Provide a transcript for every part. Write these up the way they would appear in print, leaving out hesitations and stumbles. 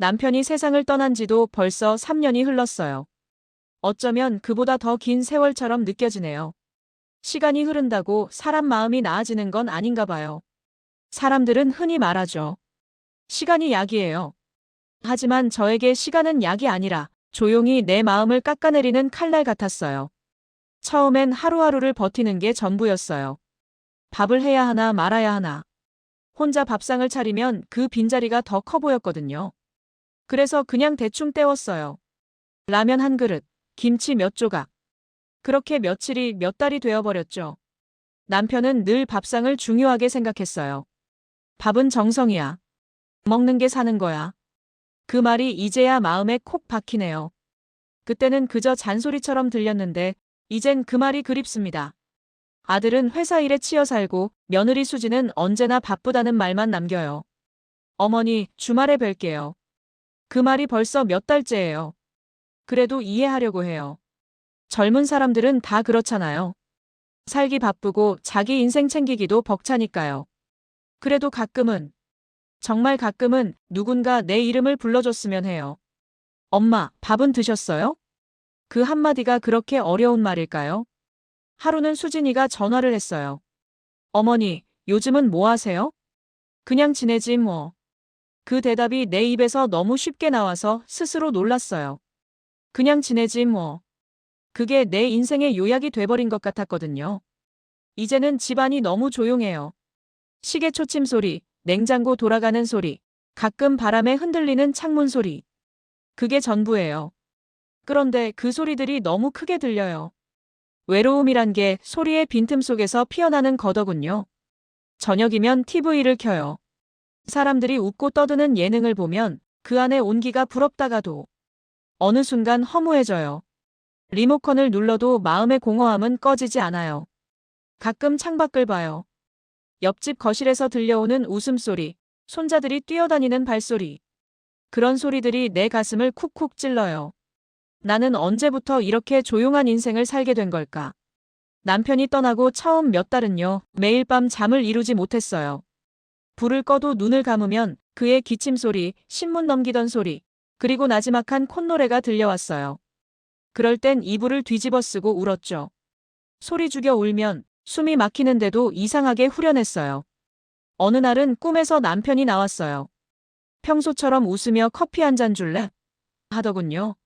남편이 세상을 떠난 지도 벌써 3년이 흘렀어요. 어쩌면 그보다 더 긴 세월처럼 느껴지네요. 시간이 흐른다고 사람 마음이 나아지는 건 아닌가 봐요. 사람들은 흔히 말하죠. 시간이 약이에요. 하지만 저에게 시간은 약이 아니라 조용히 내 마음을 깎아내리는 칼날 같았어요. 처음엔 하루하루를 버티는 게 전부였어요. 밥을 해야 하나 말아야 하나. 혼자 밥상을 차리면 그 빈자리가 더 커 보였거든요. 그래서 그냥 대충 때웠어요. 라면 한 그릇, 김치 몇 조각. 그렇게 며칠이 몇 달이 되어버렸죠. 남편은 늘 밥상을 중요하게 생각했어요. 밥은 정성이야. 먹는 게 사는 거야. 그 말이 이제야 마음에 콕 박히네요. 그때는 그저 잔소리처럼 들렸는데 이젠 그 말이 그립습니다. 아들은 회사 일에 치여 살고 며느리 수지는 언제나 바쁘다는 말만 남겨요. 어머니, 주말에 뵐게요. 그 말이 벌써 몇 달째예요. 그래도 이해하려고 해요. 젊은 사람들은 다 그렇잖아요. 살기 바쁘고 자기 인생 챙기기도 벅차니까요. 그래도 가끔은, 정말 가끔은 누군가 내 이름을 불러줬으면 해요. 엄마, 밥은 드셨어요? 그 한마디가 그렇게 어려운 말일까요? 하루는 수진이가 전화를 했어요. 어머니, 요즘은 뭐 하세요? 그냥 지내지 뭐. 그 대답이 내 입에서 너무 쉽게 나와서 스스로 놀랐어요. 그냥 지내지 뭐. 그게 내 인생의 요약이 돼버린 것 같았거든요. 이제는 집안이 너무 조용해요. 시계 초침 소리, 냉장고 돌아가는 소리, 가끔 바람에 흔들리는 창문 소리. 그게 전부예요. 그런데 그 소리들이 너무 크게 들려요. 외로움이란 게 소리의 빈틈 속에서 피어나는 거더군요. 저녁이면 TV를 켜요. 사람들이 웃고 떠드는 예능을 보면 그 안에 온기가 부럽다가도 어느 순간 허무해져요. 리모컨을 눌러도 마음의 공허함은 꺼지지 않아요. 가끔 창밖을 봐요. 옆집 거실에서 들려오는 웃음소리, 손자들이 뛰어다니는 발소리. 그런 소리들이 내 가슴을 쿡쿡 찔러요. 나는 언제부터 이렇게 조용한 인생을 살게 된 걸까? 남편이 떠나고 처음 몇 달은요, 매일 밤 잠을 이루지 못했어요. 불을 꺼도 눈을 감으면 그의 기침 소리, 신문 넘기던 소리, 그리고 나지막한 콧노래가 들려왔어요. 그럴 땐 이불을 뒤집어 쓰고 울었죠. 소리 죽여 울면 숨이 막히는데도 이상하게 후련했어요. 어느 날은 꿈에서 남편이 나왔어요. 평소처럼 웃으며 커피 한 잔 줄래? 하더군요.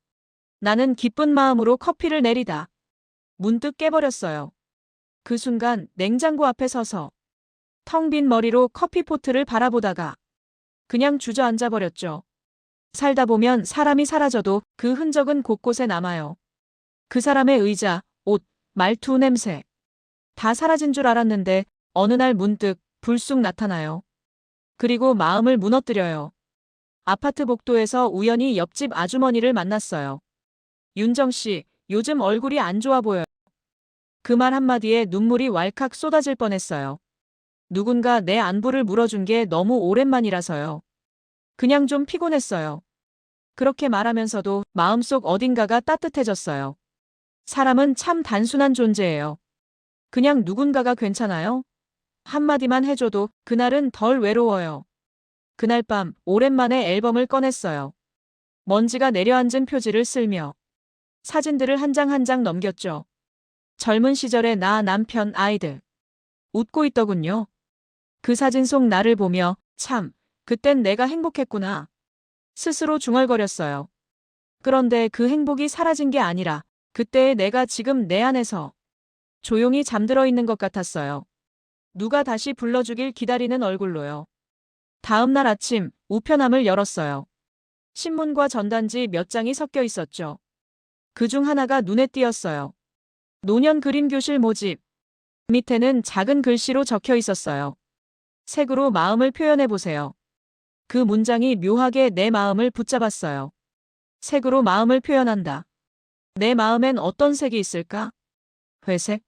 나는 기쁜 마음으로 커피를 내리다 문득 깨버렸어요. 그 순간 냉장고 앞에 서서 텅 빈 머리로 커피포트를 바라보다가 그냥 주저앉아 버렸죠. 살다 보면 사람이 사라져도 그 흔적은 곳곳에 남아요. 그 사람의 의자, 옷, 말투, 냄새. 다 사라진 줄 알았는데 어느 날 문득 불쑥 나타나요. 그리고 마음을 무너뜨려요. 아파트 복도에서 우연히 옆집 아주머니를 만났어요. 윤정 씨, 요즘 얼굴이 안 좋아 보여요. 그 말 한마디에 눈물이 왈칵 쏟아질 뻔했어요. 누군가 내 안부를 물어준 게 너무 오랜만이라서요. 그냥 좀 피곤했어요. 그렇게 말하면서도 마음속 어딘가가 따뜻해졌어요. 사람은 참 단순한 존재예요. 그냥 누군가가 괜찮아요? 한마디만 해줘도 그날은 덜 외로워요. 그날 밤 오랜만에 앨범을 꺼냈어요. 먼지가 내려앉은 표지를 쓸며 사진들을 한 장 한 장 넘겼죠. 젊은 시절의 나, 남편, 아이들. 웃고 있더군요. 그 사진 속 나를 보며 참, 그땐 내가 행복했구나. 스스로 중얼거렸어요. 그런데 그 행복이 사라진 게 아니라 그때의 내가 지금 내 안에서 조용히 잠들어 있는 것 같았어요. 누가 다시 불러주길 기다리는 얼굴로요. 다음 날 아침 우편함을 열었어요. 신문과 전단지 몇 장이 섞여 있었죠. 그중 하나가 눈에 띄었어요. 노년 그림 교실 모집. 밑에는 작은 글씨로 적혀 있었어요. 색으로 마음을 표현해 보세요. 그 문장이 묘하게 내 마음을 붙잡았어요. 색으로 마음을 표현한다. 내 마음엔 어떤 색이 있을까? 회색?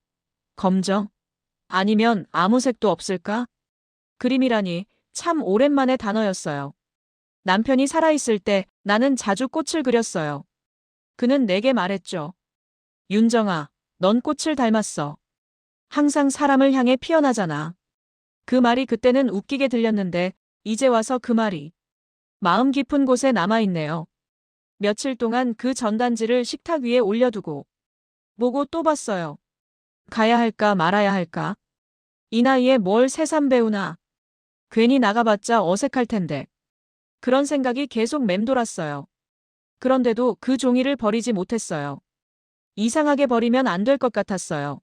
검정? 아니면 아무 색도 없을까? 그림이라니 참 오랜만의 단어였어요. 남편이 살아있을 때 나는 자주 꽃을 그렸어요. 그는 내게 말했죠. 윤정아, 넌 꽃을 닮았어. 항상 사람을 향해 피어나잖아. 그 말이 그때는 웃기게 들렸는데 이제 와서 그 말이 마음 깊은 곳에 남아있네요. 며칠 동안 그 전단지를 식탁 위에 올려두고 보고 또 봤어요. 가야 할까 말아야 할까? 이 나이에 뭘 새삼 배우나? 괜히 나가봤자 어색할 텐데. 그런 생각이 계속 맴돌았어요. 그런데도 그 종이를 버리지 못했어요. 이상하게 버리면 안 될 것 같았어요.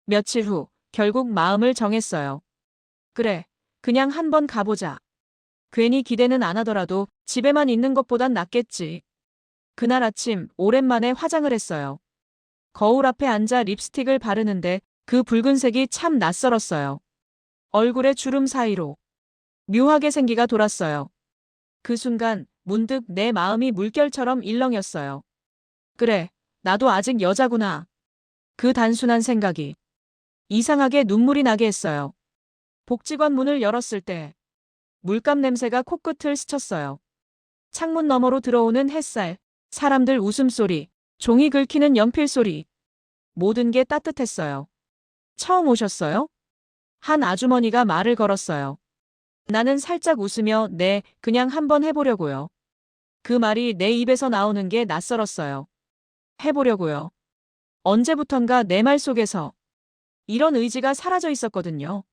며칠 후 결국 마음을 정했어요. 그래, 그냥 한번 가보자. 괜히 기대는 안 하더라도 집에만 있는 것보단 낫겠지. 그날 아침 오랜만에 화장을 했어요. 거울 앞에 앉아 립스틱을 바르는데 그 붉은색이 참 낯설었어요. 얼굴의 주름 사이로 묘하게 생기가 돌았어요. 그 순간 문득 내 마음이 물결처럼 일렁였어요. 그래, 나도 아직 여자구나. 그 단순한 생각이 이상하게 눈물이 나게 했어요. 복지관 문을 열었을 때 물감 냄새가 코끝을 스쳤어요. 창문 너머로 들어오는 햇살, 사람들 웃음소리, 종이 긁히는 연필 소리. 모든 게 따뜻했어요. 처음 오셨어요? 한 아주머니가 말을 걸었어요. 나는 살짝 웃으며 네, 그냥 한번 해보려고요. 그 말이 내 입에서 나오는 게 낯설었어요. 해보려고요. 언제부턴가 내 말 속에서 이런 의지가 사라져 있었거든요.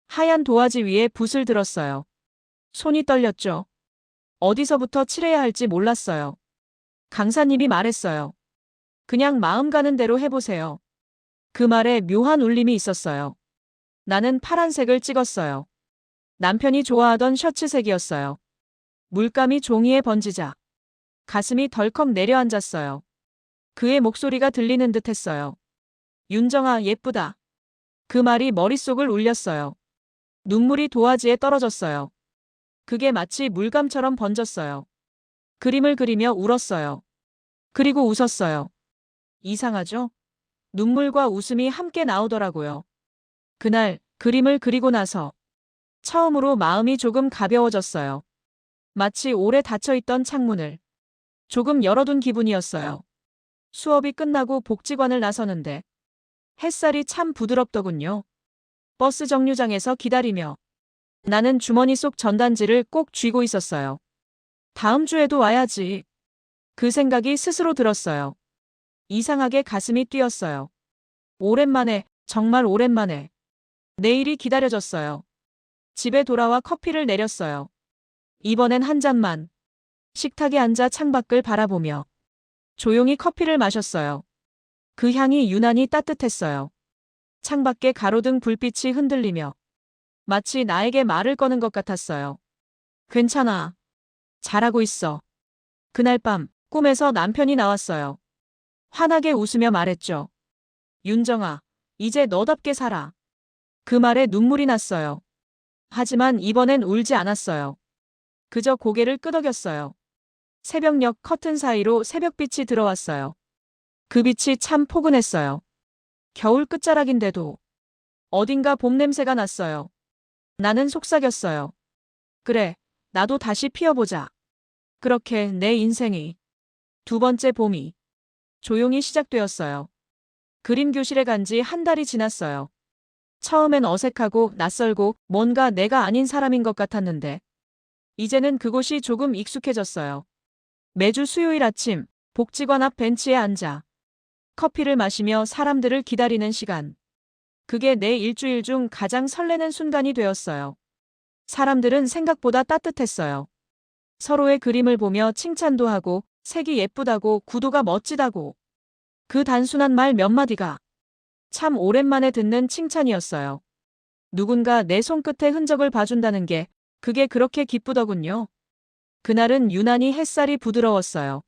하얀 도화지 위에 붓을 들었어요. 손이 떨렸죠. 어디서부터 칠해야 할지 몰랐어요. 강사님이 말했어요. 그냥 마음 가는 대로 해보세요. 그 말에 묘한 울림이 있었어요. 나는 파란색을 찍었어요. 남편이 좋아하던 셔츠색이었어요. 물감이 종이에 번지자 가슴이 덜컥 내려앉았어요. 그의 목소리가 들리는 듯 했어요. 윤정아, 예쁘다. 그 말이 머릿속을 울렸어요. 눈물이 도화지에 떨어졌어요. 그게 마치 물감처럼 번졌어요. 그림을 그리며 울었어요. 그리고 웃었어요. 이상하죠? 눈물과 웃음이 함께 나오더라고요. 그날 그림을 그리고 나서 처음으로 마음이 조금 가벼워졌어요. 마치 오래 닫혀있던 창문을 조금 열어둔 기분이었어요. 수업이 끝나고 복지관을 나서는데 햇살이 참 부드럽더군요. 버스 정류장에서 기다리며 나는 주머니 속 전단지를 꼭 쥐고 있었어요. 다음 주에도 와야지. 그 생각이 스스로 들었어요. 이상하게 가슴이 뛰었어요. 오랜만에, 정말 오랜만에. 내일이 기다려졌어요. 집에 돌아와 커피를 내렸어요. 이번엔 한 잔만. 식탁에 앉아 창밖을 바라보며 조용히 커피를 마셨어요. 그 향이 유난히 따뜻했어요. 창밖에 가로등 불빛이 흔들리며 마치 나에게 말을 거는 것 같았어요. 괜찮아. 잘하고 있어. 그날 밤 꿈에서 남편이 나왔어요. 환하게 웃으며 말했죠. 윤정아, 이제 너답게 살아. 그 말에 눈물이 났어요. 하지만 이번엔 울지 않았어요. 그저 고개를 끄덕였어요. 새벽녘 커튼 사이로 새벽빛이 들어왔어요. 그 빛이 참 포근했어요. 겨울 끝자락인데도 어딘가 봄 냄새가 났어요. 나는 속삭였어요. 그래, 나도 다시 피어보자. 그렇게 내 인생이 두 번째 봄이 조용히 시작되었어요. 그림 교실에 간 지 한 달이 지났어요. 처음엔 어색하고 낯설고 뭔가 내가 아닌 사람인 것 같았는데 이제는 그곳이 조금 익숙해졌어요. 매주 수요일 아침 복지관 앞 벤치에 앉아 커피를 마시며 사람들을 기다리는 시간. 그게 내 일주일 중 가장 설레는 순간이 되었어요. 사람들은 생각보다 따뜻했어요. 서로의 그림을 보며 칭찬도 하고 색이 예쁘다고 구도가 멋지다고. 그 단순한 말 몇 마디가 참 오랜만에 듣는 칭찬이었어요. 누군가 내 손끝에 흔적을 봐준다는 게 그게 그렇게 기쁘더군요. 그날은 유난히 햇살이 부드러웠어요.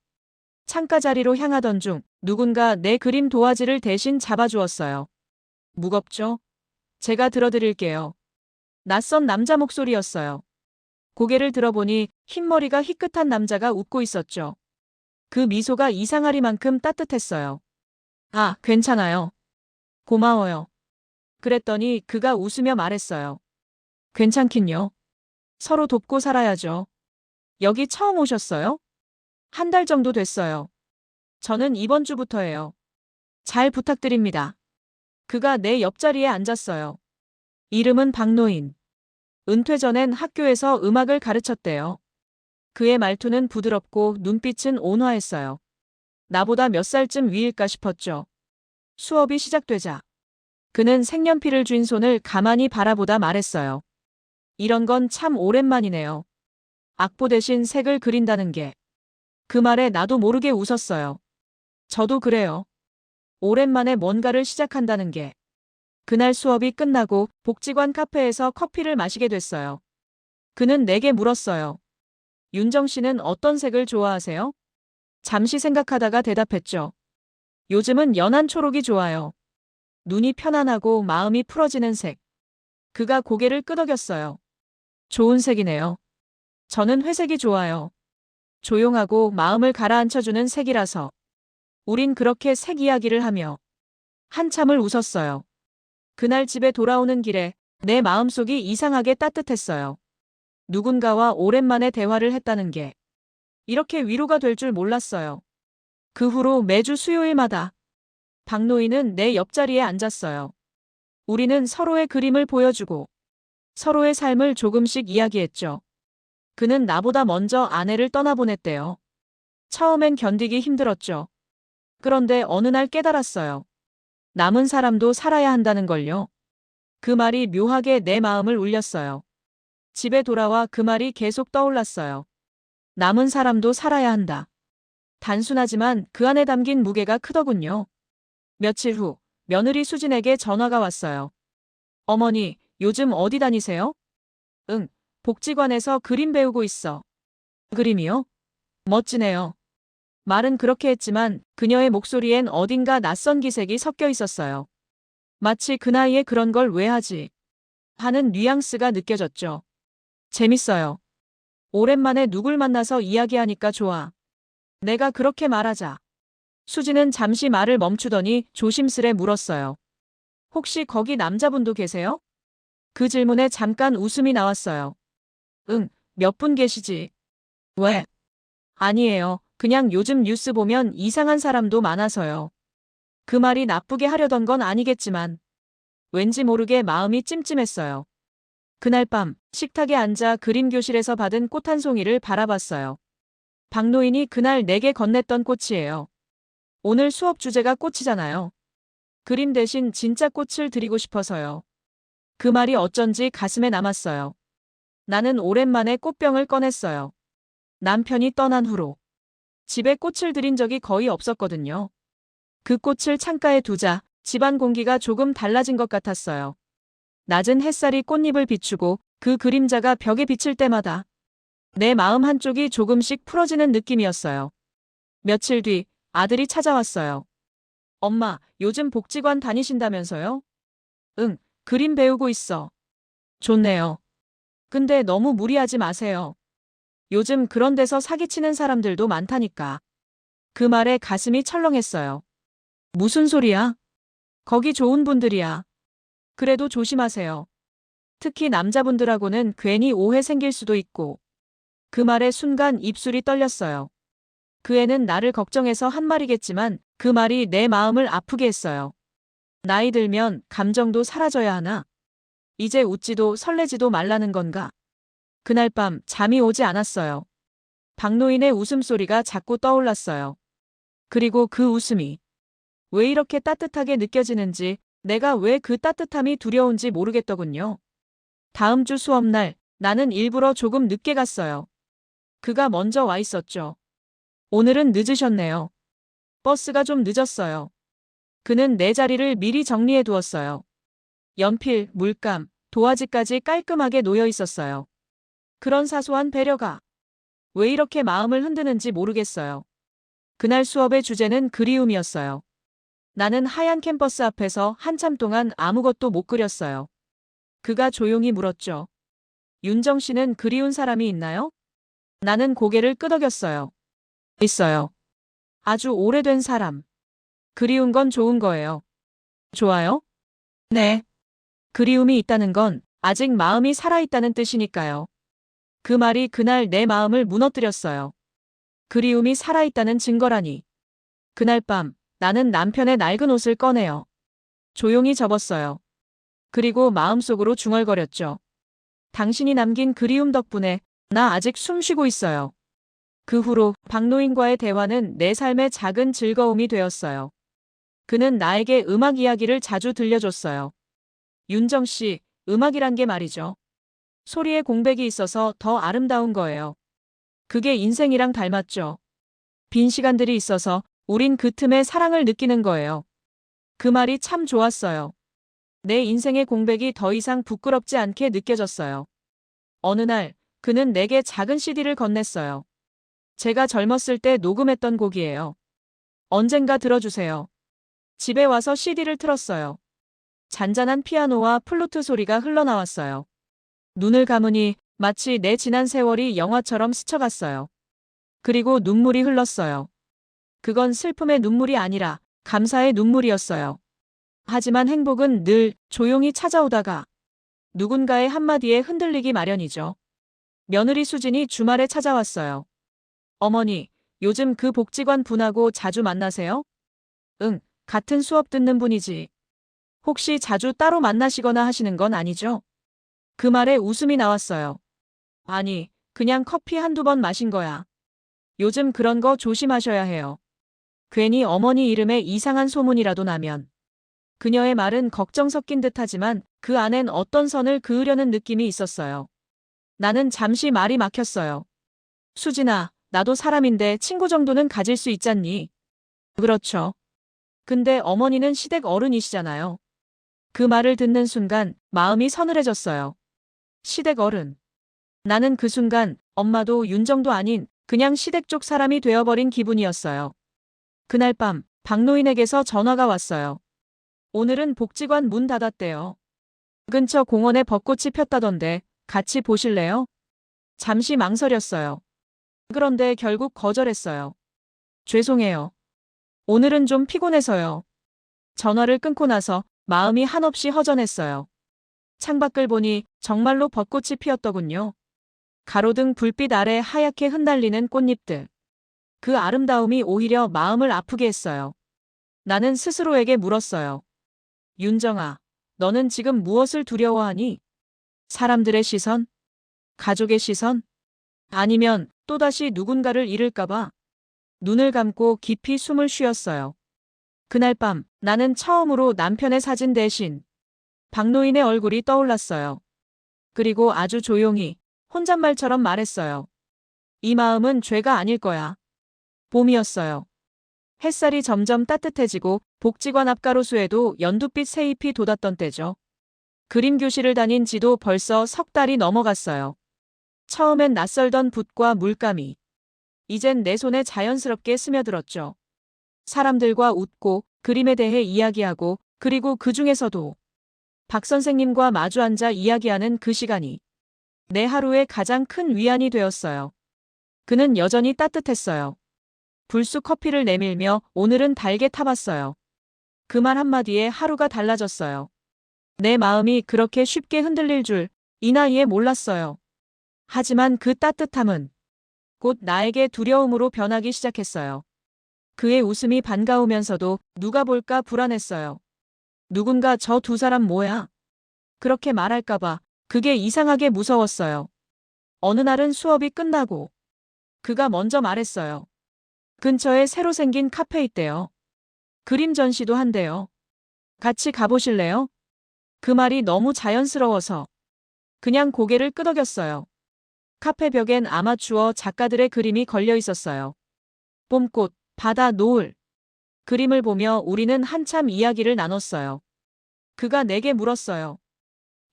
창가 자리로 향하던 중 누군가 내 그림 도화지를 대신 잡아주었어요. 무겁죠? 제가 들어드릴게요. 낯선 남자 목소리였어요. 고개를 들어보니 흰머리가 희끗한 남자가 웃고 있었죠. 그 미소가 이상하리만큼 따뜻했어요. 아, 괜찮아요. 고마워요. 그랬더니 그가 웃으며 말했어요. 괜찮긴요. 서로 돕고 살아야죠. 여기 처음 오셨어요? 한 달 정도 됐어요. 저는 이번 주부터예요. 잘 부탁드립니다. 그가 내 옆자리에 앉았어요. 이름은 박노인. 은퇴 전엔 학교에서 음악을 가르쳤대요. 그의 말투는 부드럽고 눈빛은 온화했어요. 나보다 몇 살쯤 위일까 싶었죠. 수업이 시작되자 그는 색연필을 쥔 손을 가만히 바라보다 말했어요. 이런 건 참 오랜만이네요. 악보 대신 색을 그린다는 게. 그 말에 나도 모르게 웃었어요. 저도 그래요. 오랜만에 뭔가를 시작한다는 게. 그날 수업이 끝나고 복지관 카페에서 커피를 마시게 됐어요. 그는 내게 물었어요. 윤정 씨는 어떤 색을 좋아하세요? 잠시 생각하다가 대답했죠. 요즘은 연한 초록이 좋아요. 눈이 편안하고 마음이 풀어지는 색. 그가 고개를 끄덕였어요. 좋은 색이네요. 저는 회색이 좋아요. 조용하고 마음을 가라앉혀주는 색이라서. 우린 그렇게 색 이야기를 하며 한참을 웃었어요. 그날 집에 돌아오는 길에 내 마음속이 이상하게 따뜻했어요. 누군가와 오랜만에 대화를 했다는 게 이렇게 위로가 될 줄 몰랐어요. 그 후로 매주 수요일마다 박노인은 내 옆자리에 앉았어요. 우리는 서로의 그림을 보여주고 서로의 삶을 조금씩 이야기했죠. 그는 나보다 먼저 아내를 떠나보냈대요. 처음엔 견디기 힘들었죠. 그런데 어느 날 깨달았어요. 남은 사람도 살아야 한다는 걸요. 그 말이 묘하게 내 마음을 울렸어요. 집에 돌아와 그 말이 계속 떠올랐어요. 남은 사람도 살아야 한다. 단순하지만 그 안에 담긴 무게가 크더군요. 며칠 후 며느리 수진에게 전화가 왔어요. 어머니, 요즘 어디 다니세요? 응, 복지관에서 그림 배우고 있어. 그림이요? 멋지네요. 말은 그렇게 했지만 그녀의 목소리엔 어딘가 낯선 기색이 섞여 있었어요. 마치 그 나이에 그런 걸 왜 하지? 하는 뉘앙스가 느껴졌죠. 재밌어요. 오랜만에 누굴 만나서 이야기하니까 좋아. 내가 그렇게 말하자. 수지는 잠시 말을 멈추더니 조심스레 물었어요. 혹시 거기 남자분도 계세요? 그 질문에 잠깐 웃음이 나왔어요. 응, 몇 분 계시지. 왜? 아니에요. 그냥 요즘 뉴스 보면 이상한 사람도 많아서요. 그 말이 나쁘게 하려던 건 아니겠지만 왠지 모르게 마음이 찜찜했어요. 그날 밤 식탁에 앉아 그림 교실에서 받은 꽃 한 송이를 바라봤어요. 박노인이 그날 내게 건넸던 꽃이에요. 오늘 수업 주제가 꽃이잖아요. 그림 대신 진짜 꽃을 드리고 싶어서요. 그 말이 어쩐지 가슴에 남았어요. 나는 오랜만에 꽃병을 꺼냈어요. 남편이 떠난 후로 집에 꽃을 들인 적이 거의 없었거든요. 그 꽃을 창가에 두자 집안 공기가 조금 달라진 것 같았어요. 낮은 햇살이 꽃잎을 비추고 그 그림자가 벽에 비칠 때마다 내 마음 한쪽이 조금씩 풀어지는 느낌이었어요. 며칠 뒤 아들이 찾아왔어요. 엄마, 요즘 복지관 다니신다면서요? 응, 그림 배우고 있어. 좋네요. 근데 너무 무리하지 마세요. 요즘 그런 데서 사기치는 사람들도 많다니까. 그 말에 가슴이 철렁했어요. 무슨 소리야? 거기 좋은 분들이야. 그래도 조심하세요. 특히 남자분들하고는 괜히 오해 생길 수도 있고. 그 말에 순간 입술이 떨렸어요. 그 애는 나를 걱정해서 한 말이겠지만 그 말이 내 마음을 아프게 했어요. 나이 들면 감정도 사라져야 하나? 이제 웃지도 설레지도 말라는 건가? 그날 밤 잠이 오지 않았어요. 박노인의 웃음소리가 자꾸 떠올랐어요. 그리고 그 웃음이 왜 이렇게 따뜻하게 느껴지는지, 내가 왜 그 따뜻함이 두려운지 모르겠더군요. 다음 주 수업날 나는 일부러 조금 늦게 갔어요. 그가 먼저 와 있었죠. 오늘은 늦으셨네요. 버스가 좀 늦었어요. 그는 내 자리를 미리 정리해 두었어요. 연필, 물감, 도화지까지 깔끔하게 놓여 있었어요. 그런 사소한 배려가 왜 이렇게 마음을 흔드는지 모르겠어요. 그날 수업의 주제는 그리움이었어요. 나는 하얀 캠퍼스 앞에서 한참 동안 아무것도 못 그렸어요. 그가 조용히 물었죠. 윤정 씨는 그리운 사람이 있나요? 나는 고개를 끄덕였어요. 있어요. 아주 오래된 사람. 그리운 건 좋은 거예요. 좋아요? 네. 그리움이 있다는 건 아직 마음이 살아있다는 뜻이니까요. 그 말이 그날 내 마음을 무너뜨렸어요. 그리움이 살아있다는 증거라니. 그날 밤 나는 남편의 낡은 옷을 꺼내어 조용히 접었어요. 그리고 마음속으로 중얼거렸죠. 당신이 남긴 그리움 덕분에 나 아직 숨 쉬고 있어요. 그 후로 박노인과의 대화는 내 삶의 작은 즐거움이 되었어요. 그는 나에게 음악 이야기를 자주 들려줬어요. 윤정 씨, 음악이란 게 말이죠. 소리에 공백이 있어서 더 아름다운 거예요. 그게 인생이랑 닮았죠. 빈 시간들이 있어서 우린 그 틈에 사랑을 느끼는 거예요. 그 말이 참 좋았어요. 내 인생의 공백이 더 이상 부끄럽지 않게 느껴졌어요. 어느 날 그는 내게 작은 CD를 건넸어요. 제가 젊었을 때 녹음했던 곡이에요. 언젠가 들어주세요. 집에 와서 CD를 틀었어요. 잔잔한 피아노와 플루트 소리가 흘러나왔어요. 눈을 감으니 마치 내 지난 세월이 영화처럼 스쳐갔어요. 그리고 눈물이 흘렀어요. 그건 슬픔의 눈물이 아니라 감사의 눈물이었어요. 하지만 행복은 늘 조용히 찾아오다가 누군가의 한마디에 흔들리기 마련이죠. 며느리 수진이 주말에 찾아왔어요. 어머니, 요즘 그 복지관 분하고 자주 만나세요? 응, 같은 수업 듣는 분이지. 혹시 자주 따로 만나시거나 하시는 건 아니죠? 그 말에 웃음이 나왔어요. 아니, 그냥 커피 한두 번 마신 거야. 요즘 그런 거 조심하셔야 해요. 괜히 어머니 이름에 이상한 소문이라도 나면. 그녀의 말은 걱정 섞인 듯하지만 그 안엔 어떤 선을 그으려는 느낌이 있었어요. 나는 잠시 말이 막혔어요. 수진아, 나도 사람인데 친구 정도는 가질 수 있잖니. 그렇죠. 근데 어머니는 시댁 어른이시잖아요. 그 말을 듣는 순간 마음이 서늘해졌어요. 시댁 어른. 나는 그 순간 엄마도 윤정도 아닌 그냥 시댁 쪽 사람이 되어버린 기분이었어요. 그날 밤 박노인에게서 전화가 왔어요. 오늘은 복지관 문 닫았대요. 근처 공원에 벚꽃이 폈다던데 같이 보실래요? 잠시 망설였어요. 그런데 결국 거절했어요. 죄송해요. 오늘은 좀 피곤해서요. 전화를 끊고 나서 마음이 한없이 허전했어요. 창밖을 보니 정말로 벚꽃이 피었더군요. 가로등 불빛 아래 하얗게 흩날리는 꽃잎들. 그 아름다움이 오히려 마음을 아프게 했어요. 나는 스스로에게 물었어요. 윤정아, 너는 지금 무엇을 두려워하니? 사람들의 시선? 가족의 시선? 아니면 또다시 누군가를 잃을까봐? 눈을 감고 깊이 숨을 쉬었어요. 그날 밤 나는 처음으로 남편의 사진 대신 박노인의 얼굴이 떠올랐어요. 그리고 아주 조용히 혼잣말처럼 말했어요. 이 마음은 죄가 아닐 거야. 봄이었어요. 햇살이 점점 따뜻해지고 복지관 앞 가로수에도 연두빛 새잎이 돋았던 때죠. 그림 교실을 다닌 지도 벌써 석 달이 넘어갔어요. 처음엔 낯설던 붓과 물감이 이젠 내 손에 자연스럽게 스며들었죠. 사람들과 웃고 그림에 대해 이야기하고 그리고 그 중에서도 박 선생님과 마주 앉아 이야기하는 그 시간이 내 하루의 가장 큰 위안이 되었어요. 그는 여전히 따뜻했어요. 불쑥 커피를 내밀며 오늘은 달게 타봤어요. 그 말 한마디에 하루가 달라졌어요. 내 마음이 그렇게 쉽게 흔들릴 줄 이 나이에 몰랐어요. 하지만 그 따뜻함은 곧 나에게 두려움으로 변하기 시작했어요. 그의 웃음이 반가우면서도 누가 볼까 불안했어요. 누군가 저 두 사람 뭐야? 그렇게 말할까봐 그게 이상하게 무서웠어요. 어느 날은 수업이 끝나고 그가 먼저 말했어요. 근처에 새로 생긴 카페 있대요. 그림 전시도 한대요. 같이 가보실래요? 그 말이 너무 자연스러워서 그냥 고개를 끄덕였어요. 카페 벽엔 아마추어 작가들의 그림이 걸려 있었어요. 봄꽃, 바다, 노을. 그림을 보며 우리는 한참 이야기를 나눴어요. 그가 내게 물었어요.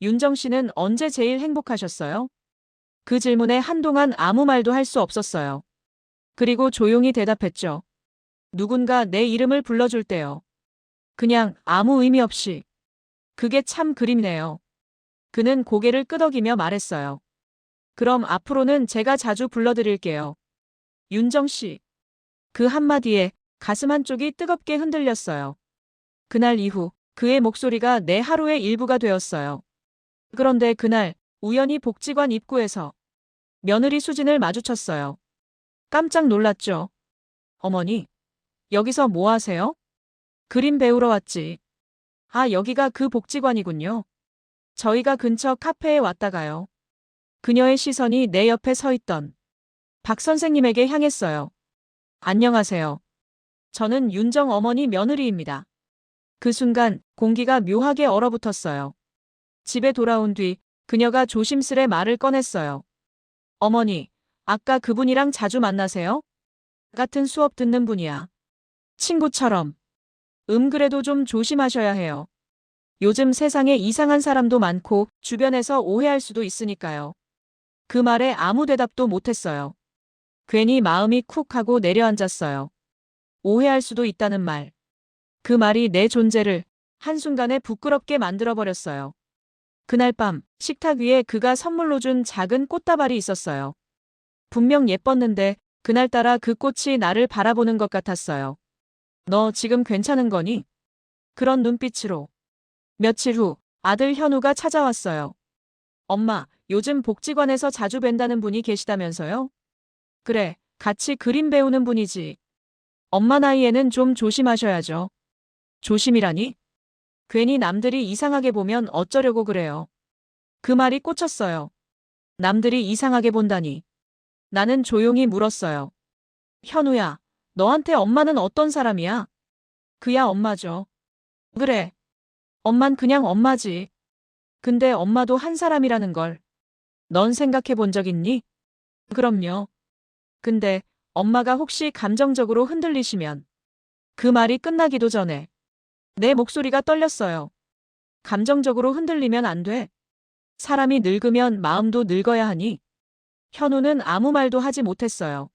윤정 씨는 언제 제일 행복하셨어요? 그 질문에 한동안 아무 말도 할 수 없었어요. 그리고 조용히 대답했죠. 누군가 내 이름을 불러줄 때요. 그냥 아무 의미 없이. 그게 참 그립네요. 그는 고개를 끄덕이며 말했어요. 그럼 앞으로는 제가 자주 불러드릴게요. 윤정 씨. 그 한마디에 가슴 한쪽이 뜨겁게 흔들렸어요. 그날 이후 그의 목소리가 내 하루의 일부가 되었어요. 그런데 그날 우연히 복지관 입구에서 며느리 수진을 마주쳤어요. 깜짝 놀랐죠. 어머니, 여기서 뭐 하세요? 그림 배우러 왔지. 아, 여기가 그 복지관이군요. 저희가 근처 카페에 왔다가요. 그녀의 시선이 내 옆에 서 있던 박 선생님에게 향했어요. 안녕하세요. 저는 윤정 어머니 며느리입니다. 그 순간 공기가 묘하게 얼어붙었어요. 집에 돌아온 뒤 그녀가 조심스레 말을 꺼냈어요. 어머니, 아까 그분이랑 자주 만나세요? 같은 수업 듣는 분이야. 친구처럼. 그래도 좀 조심하셔야 해요. 요즘 세상에 이상한 사람도 많고 주변에서 오해할 수도 있으니까요. 그 말에 아무 대답도 못했어요. 괜히 마음이 쿡 하고 내려앉았어요. 오해할 수도 있다는 말. 그 말이 내 존재를 한순간에 부끄럽게 만들어버렸어요. 그날 밤 식탁 위에 그가 선물로 준 작은 꽃다발이 있었어요. 분명 예뻤는데 그날따라 그 꽃이 나를 바라보는 것 같았어요. 너 지금 괜찮은 거니? 그런 눈빛으로. 며칠 후 아들 현우가 찾아왔어요. 엄마, 요즘 복지관에서 자주 뵌다는 분이 계시다면서요? 그래, 같이 그림 배우는 분이지. 엄마 나이에는 좀 조심하셔야죠. 조심이라니? 괜히 남들이 이상하게 보면 어쩌려고 그래요. 그 말이 꽂혔어요. 남들이 이상하게 본다니. 나는 조용히 물었어요. 현우야, 너한테 엄마는 어떤 사람이야? 그야 엄마죠. 그래. 엄만 그냥 엄마지. 근데 엄마도 한 사람이라는 걸. 넌 생각해 본 적 있니? 그럼요. 근데 엄마가 혹시 감정적으로 흔들리시면 그 말이 끝나기도 전에 내 목소리가 떨렸어요. 감정적으로 흔들리면 안 돼. 사람이 늙으면 마음도 늙어야 하니. 현우는 아무 말도 하지 못했어요.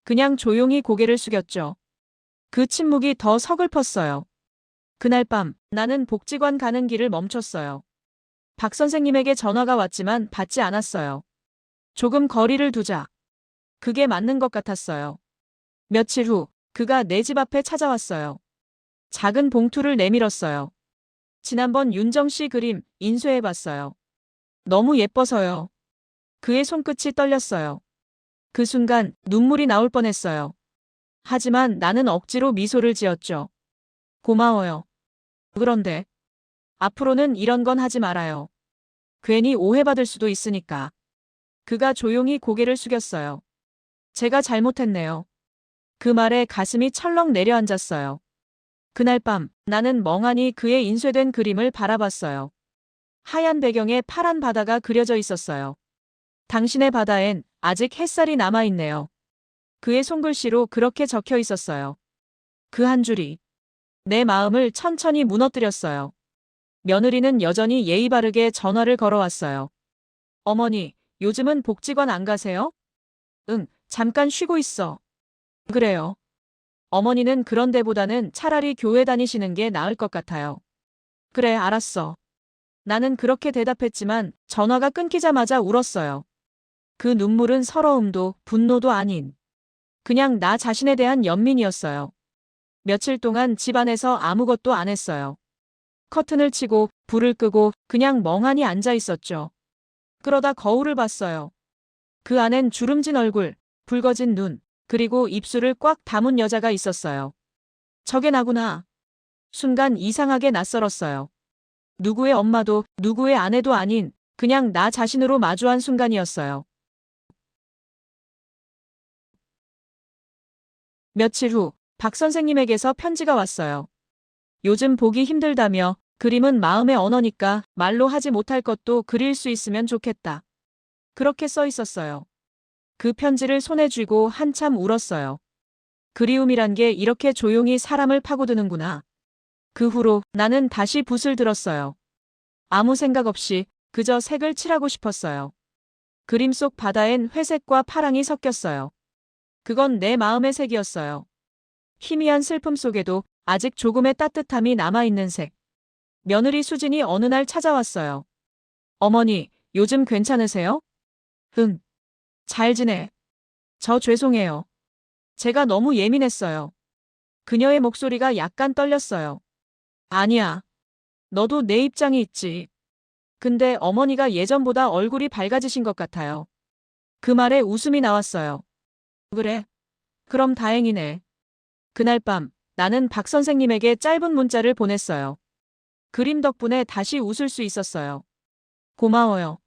그냥 조용히 고개를 숙였죠. 그 침묵이 더 서글펐어요. 그날 밤 나는 복지관 가는 길을 멈췄어요. 박 선생님에게 전화가 왔지만 받지 않았어요. 조금 거리를 두자. 그게 맞는 것 같았어요. 며칠 후 그가 내 집 앞에 찾아왔어요. 작은 봉투를 내밀었어요. 지난번 윤정 씨 그림 인쇄해봤어요. 너무 예뻐서요. 그의 손끝이 떨렸어요. 그 순간 눈물이 나올 뻔했어요. 하지만 나는 억지로 미소를 지었죠. 고마워요. 그런데 앞으로는 이런 건 하지 말아요. 괜히 오해받을 수도 있으니까. 그가 조용히 고개를 숙였어요. 제가 잘못했네요. 그 말에 가슴이 철렁 내려앉았어요. 그날 밤 나는 멍하니 그의 인쇄된 그림을 바라봤어요. 하얀 배경에 파란 바다가 그려져 있었어요. 당신의 바다엔 아직 햇살이 남아있네요. 그의 손글씨로 그렇게 적혀 있었어요. 그 한 줄이 내 마음을 천천히 무너뜨렸어요. 며느리는 여전히 예의 바르게 전화를 걸어왔어요. 어머니, 요즘은 복지관 안 가세요? 응, 잠깐 쉬고 있어. 그래요. 어머니는 그런 데보다는 차라리 교회 다니시는 게 나을 것 같아요. 그래, 알았어. 나는 그렇게 대답했지만 전화가 끊기자마자 울었어요. 그 눈물은 서러움도 분노도 아닌 그냥 나 자신에 대한 연민이었어요. 며칠 동안 집 안에서 아무것도 안 했어요. 커튼을 치고 불을 끄고 그냥 멍하니 앉아 있었죠. 그러다 거울을 봤어요. 그 안엔 주름진 얼굴, 붉어진 눈, 그리고 입술을 꽉 다문 여자가 있었어요. 저게 나구나. 순간 이상하게 낯설었어요. 누구의 엄마도 누구의 아내도 아닌 그냥 나 자신으로 마주한 순간이었어요. 며칠 후 박 선생님에게서 편지가 왔어요. 요즘 보기 힘들다며 그림은 마음의 언어니까 말로 하지 못할 것도 그릴 수 있으면 좋겠다. 그렇게 써 있었어요. 그 편지를 손에 쥐고 한참 울었어요. 그리움이란 게 이렇게 조용히 사람을 파고드는구나. 그 후로 나는 다시 붓을 들었어요. 아무 생각 없이 그저 색을 칠하고 싶었어요. 그림 속 바다엔 회색과 파랑이 섞였어요. 그건 내 마음의 색이었어요. 희미한 슬픔 속에도 아직 조금의 따뜻함이 남아있는 색. 며느리 수진이 어느 날 찾아왔어요. 어머니, 요즘 괜찮으세요? 응. 잘 지내. 저 죄송해요. 제가 너무 예민했어요. 그녀의 목소리가 약간 떨렸어요. 아니야. 너도 내 입장이 있지. 근데 어머니가 예전보다 얼굴이 밝아지신 것 같아요. 그 말에 웃음이 나왔어요. 그래? 그럼 다행이네. 그날 밤 나는 박 선생님에게 짧은 문자를 보냈어요. 그림 덕분에 다시 웃을 수 있었어요. 고마워요.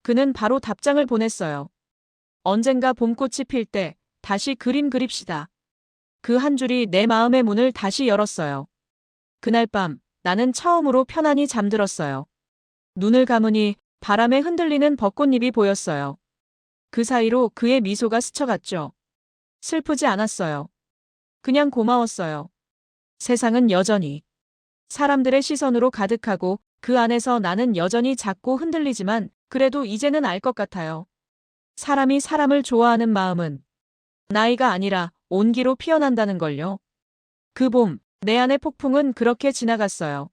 그는 바로 답장을 보냈어요. 언젠가 봄꽃이 필 때 다시 그림 그립시다. 그 한 줄이 내 마음의 문을 다시 열었어요. 그날 밤 나는 처음으로 편안히 잠들었어요. 눈을 감으니 바람에 흔들리는 벚꽃잎이 보였어요. 그 사이로 그의 미소가 스쳐갔죠. 슬프지 않았어요. 그냥 고마웠어요. 세상은 여전히 사람들의 시선으로 가득하고 그 안에서 나는 여전히 작고 흔들리지만 그래도 이제는 알 것 같아요. 사람이 사람을 좋아하는 마음은 나이가 아니라 온기로 피어난다는 걸요. 그 봄, 내 안의 폭풍은 그렇게 지나갔어요.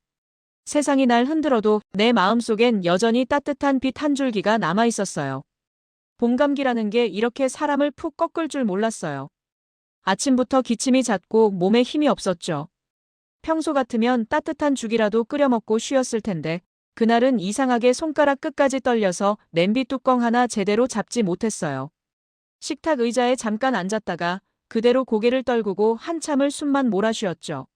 세상이 날 흔들어도 내 마음속엔 여전히 따뜻한 빛 한 줄기가 남아 있었어요. 봄 감기라는 게 이렇게 사람을 푹 꺾을 줄 몰랐어요. 아침부터 기침이 잦고 몸에 힘이 없었죠. 평소 같으면 따뜻한 죽이라도 끓여 먹고 쉬었을 텐데 그날은 이상하게 손가락 끝까지 떨려서 냄비 뚜껑 하나 제대로 잡지 못했어요. 식탁 의자에 잠깐 앉았다가 그대로 고개를 떨구고 한참을 숨만 몰아쉬었죠.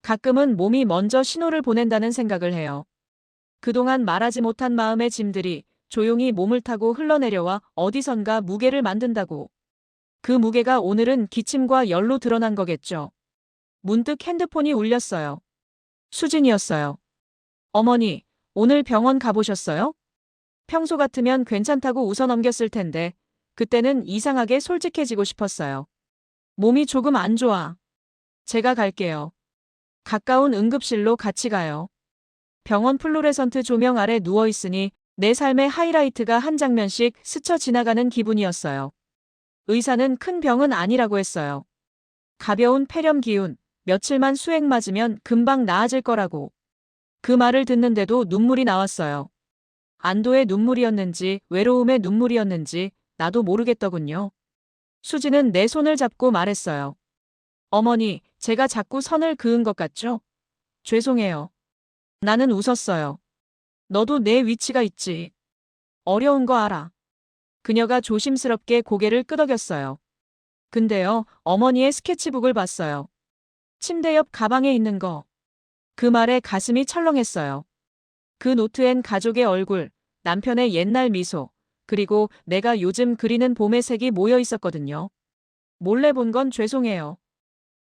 가끔은 몸이 먼저 신호를 보낸다는 생각을 해요. 그동안 말하지 못한 마음의 짐들이 조용히 몸을 타고 흘러내려와 어디선가 무게를 만든다고. 그 무게가 오늘은 기침과 열로 드러난 거겠죠. 문득 핸드폰이 울렸어요. 수진이었어요. 어머니, 오늘 병원 가보셨어요? 평소 같으면 괜찮다고 웃어넘겼을 텐데 그때는 이상하게 솔직해지고 싶었어요. 몸이 조금 안 좋아. 제가 갈게요. 가까운 응급실로 같이 가요. 병원 플로레선트 조명 아래 누워있으니 내 삶의 하이라이트가 한 장면씩 스쳐 지나가는 기분이었어요. 의사는 큰 병은 아니라고 했어요. 가벼운 폐렴 기운, 며칠만 수액 맞으면 금방 나아질 거라고. 그 말을 듣는데도 눈물이 나왔어요. 안도의 눈물이었는지 외로움의 눈물이었는지 나도 모르겠더군요. 수지는 내 손을 잡고 말했어요. 어머니, 제가 자꾸 선을 그은 것 같죠? 죄송해요. 나는 웃었어요. 너도 내 위치가 있지. 어려운 거 알아. 그녀가 조심스럽게 고개를 끄덕였어요. 근데요, 어머니의 스케치북을 봤어요. 침대 옆 가방에 있는 거. 그 말에 가슴이 철렁했어요. 그 노트엔 가족의 얼굴, 남편의 옛날 미소, 그리고 내가 요즘 그리는 봄의 색이 모여 있었거든요. 몰래 본 건 죄송해요.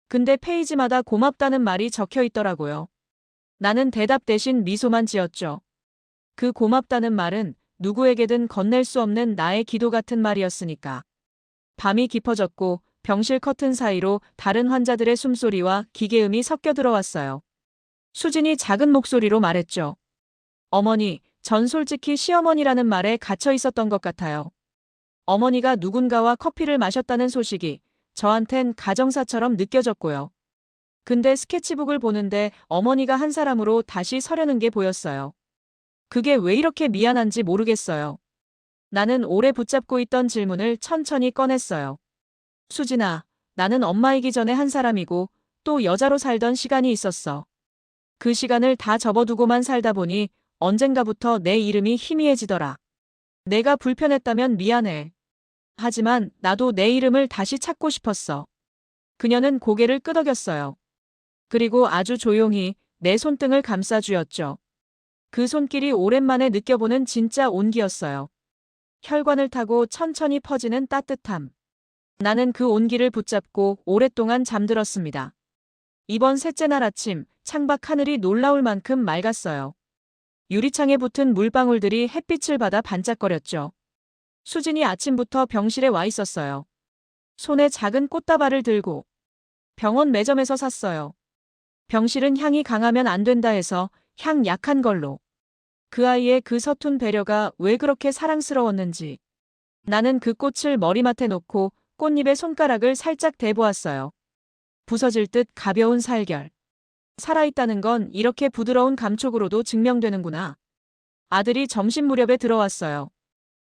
근데 페이지마다 고맙다는 말이 적혀 있더라고요. 나는 대답 대신 미소만 지었죠. 그 고맙다는 말은 누구에게든 건넬 수 없는 나의 기도 같은 말이었으니까. 밤이 깊어졌고 병실 커튼 사이로 다른 환자들의 숨소리와 기계음이 섞여 들어왔어요. 수진이 작은 목소리로 말했죠. 어머니, 전 솔직히 시어머니라는 말에 갇혀 있었던 것 같아요. 어머니가 누군가와 커피를 마셨다는 소식이 저한텐 가정사처럼 느껴졌고요. 근데 스케치북을 보는데 어머니가 한 사람으로 다시 서려는 게 보였어요. 그게 왜 이렇게 미안한지 모르겠어요. 나는 오래 붙잡고 있던 질문을 천천히 꺼냈어요. 수진아, 나는 엄마이기 전에 한 사람이고 또 여자로 살던 시간이 있었어. 그 시간을 다 접어두고만 살다 보니 언젠가부터 내 이름이 희미해지더라. 내가 불편했다면 미안해. 하지만 나도 내 이름을 다시 찾고 싶었어. 그녀는 고개를 끄덕였어요. 그리고 아주 조용히 내 손등을 감싸주었죠. 그 손길이 오랜만에 느껴보는 진짜 온기였어요. 혈관을 타고 천천히 퍼지는 따뜻함. 나는 그 온기를 붙잡고 오랫동안 잠들었습니다. 이번 셋째 날 아침 창밖 하늘이 놀라울 만큼 맑았어요. 유리창에 붙은 물방울들이 햇빛을 받아 반짝거렸죠. 수진이 아침부터 병실에 와 있었어요. 손에 작은 꽃다발을 들고. 병원 매점에서 샀어요. 병실은 향이 강하면 안 된다 해서 향 약한 걸로. 그 아이의 그 서툰 배려가 왜 그렇게 사랑스러웠는지. 나는 그 꽃을 머리맡에 놓고 꽃잎에 손가락을 살짝 대보았어요. 부서질 듯 가벼운 살결. 살아있다는 건 이렇게 부드러운 감촉으로도 증명되는구나. 아들이 점심 무렵에 들어왔어요.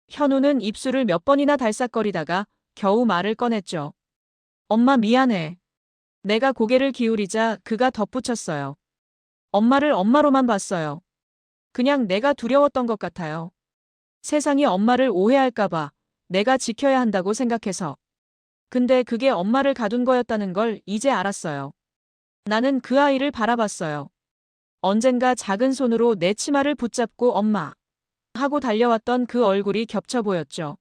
현우는 입술을 몇 번이나 달싹거리다가 겨우 말을 꺼냈죠. 엄마 미안해. 내가 고개를 기울이자 그가 덧붙였어요. 엄마를 엄마로만 봤어요. 그냥 내가 두려웠던 것 같아요. 세상이 엄마를 오해할까봐 내가 지켜야 한다고 생각해서. 근데 그게 엄마를 가둔 거였다는 걸 이제 알았어요. 나는 그 아이를 바라봤어요. 언젠가 작은 손으로 내 치마를 붙잡고 엄마 하고 달려왔던 그 얼굴이 겹쳐 보였죠.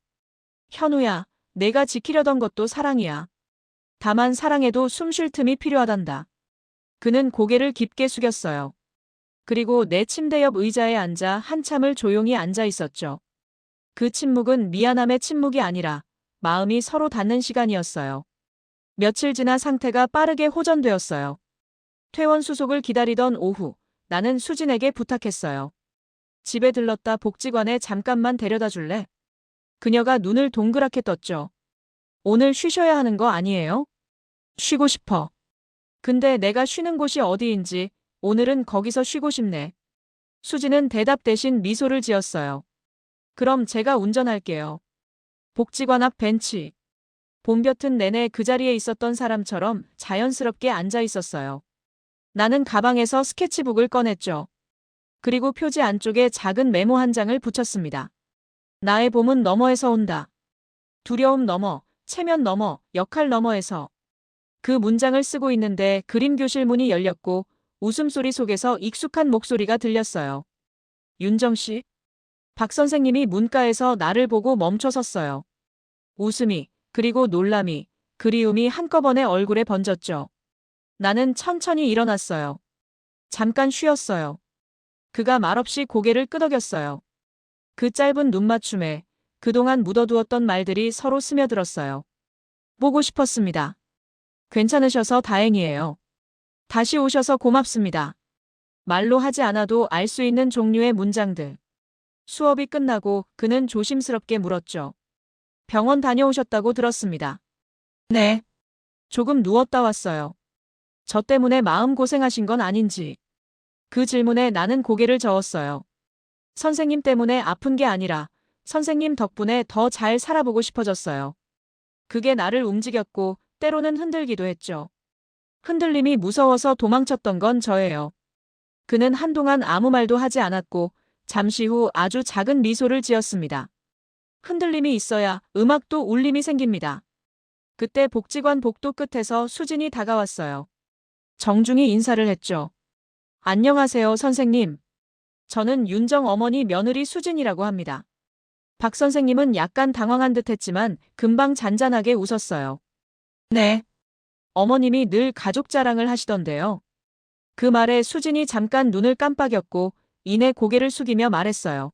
현우야, 내가 지키려던 것도 사랑이야. 다만 사랑에도 숨 쉴 틈이 필요하단다. 그는 고개를 깊게 숙였어요. 그리고 내 침대 옆 의자에 앉아 한참을 조용히 앉아 있었죠. 그 침묵은 미안함의 침묵이 아니라 마음이 서로 닿는 시간이었어요. 며칠 지나 상태가 빠르게 호전되었어요. 퇴원 수속을 기다리던 오후, 나는 수진에게 부탁했어요. 집에 들렀다 복지관에 잠깐만 데려다 줄래? 그녀가 눈을 동그랗게 떴죠. 오늘 쉬셔야 하는 거 아니에요? 쉬고 싶어. 근데 내가 쉬는 곳이 어디인지 오늘은 거기서 쉬고 싶네. 수진은 대답 대신 미소를 지었어요. 그럼 제가 운전할게요. 복지관 앞 벤치. 봄볕은 내내 그 자리에 있었던 사람처럼 자연스럽게 앉아 있었어요. 나는 가방에서 스케치북을 꺼냈죠. 그리고 표지 안쪽에 작은 메모 한 장을 붙였습니다. 나의 봄은 너머에서 온다. 두려움 너머, 체면 너머, 역할 너머에서. 그 문장을 쓰고 있는데 그림 교실 문이 열렸고 웃음소리 속에서 익숙한 목소리가 들렸어요. 윤정 씨? 박 선생님이 문가에서 나를 보고 멈춰 섰어요. 웃음이, 그리고 놀람이, 그리움이 한꺼번에 얼굴에 번졌죠. 나는 천천히 일어났어요. 잠깐 쉬었어요. 그가 말없이 고개를 끄덕였어요. 그 짧은 눈맞춤에 그동안 묻어두었던 말들이 서로 스며들었어요. 보고 싶었습니다. 괜찮으셔서 다행이에요. 다시 오셔서 고맙습니다. 말로 하지 않아도 알 수 있는 종류의 문장들. 수업이 끝나고 그는 조심스럽게 물었죠. 병원 다녀오셨다고 들었습니다. 네. 조금 누웠다 왔어요. 저 때문에 마음고생하신 건 아닌지. 그 질문에 나는 고개를 저었어요. 선생님 때문에 아픈 게 아니라 선생님 덕분에 더 잘 살아보고 싶어졌어요. 그게 나를 움직였고 때로는 흔들기도 했죠. 흔들림이 무서워서 도망쳤던 건 저예요. 그는 한동안 아무 말도 하지 않았고 잠시 후 아주 작은 미소를 지었습니다. 흔들림이 있어야 음악도 울림이 생깁니다. 그때 복지관 복도 끝에서 수진이 다가왔어요. 정중히 인사를 했죠. 안녕하세요, 선생님. 저는 윤정 어머니 며느리 수진이라고 합니다. 박 선생님은 약간 당황한 듯 했지만 금방 잔잔하게 웃었어요. 네. 어머님이 늘 가족 자랑을 하시던데요. 그 말에 수진이 잠깐 눈을 깜빡였고 이내 고개를 숙이며 말했어요.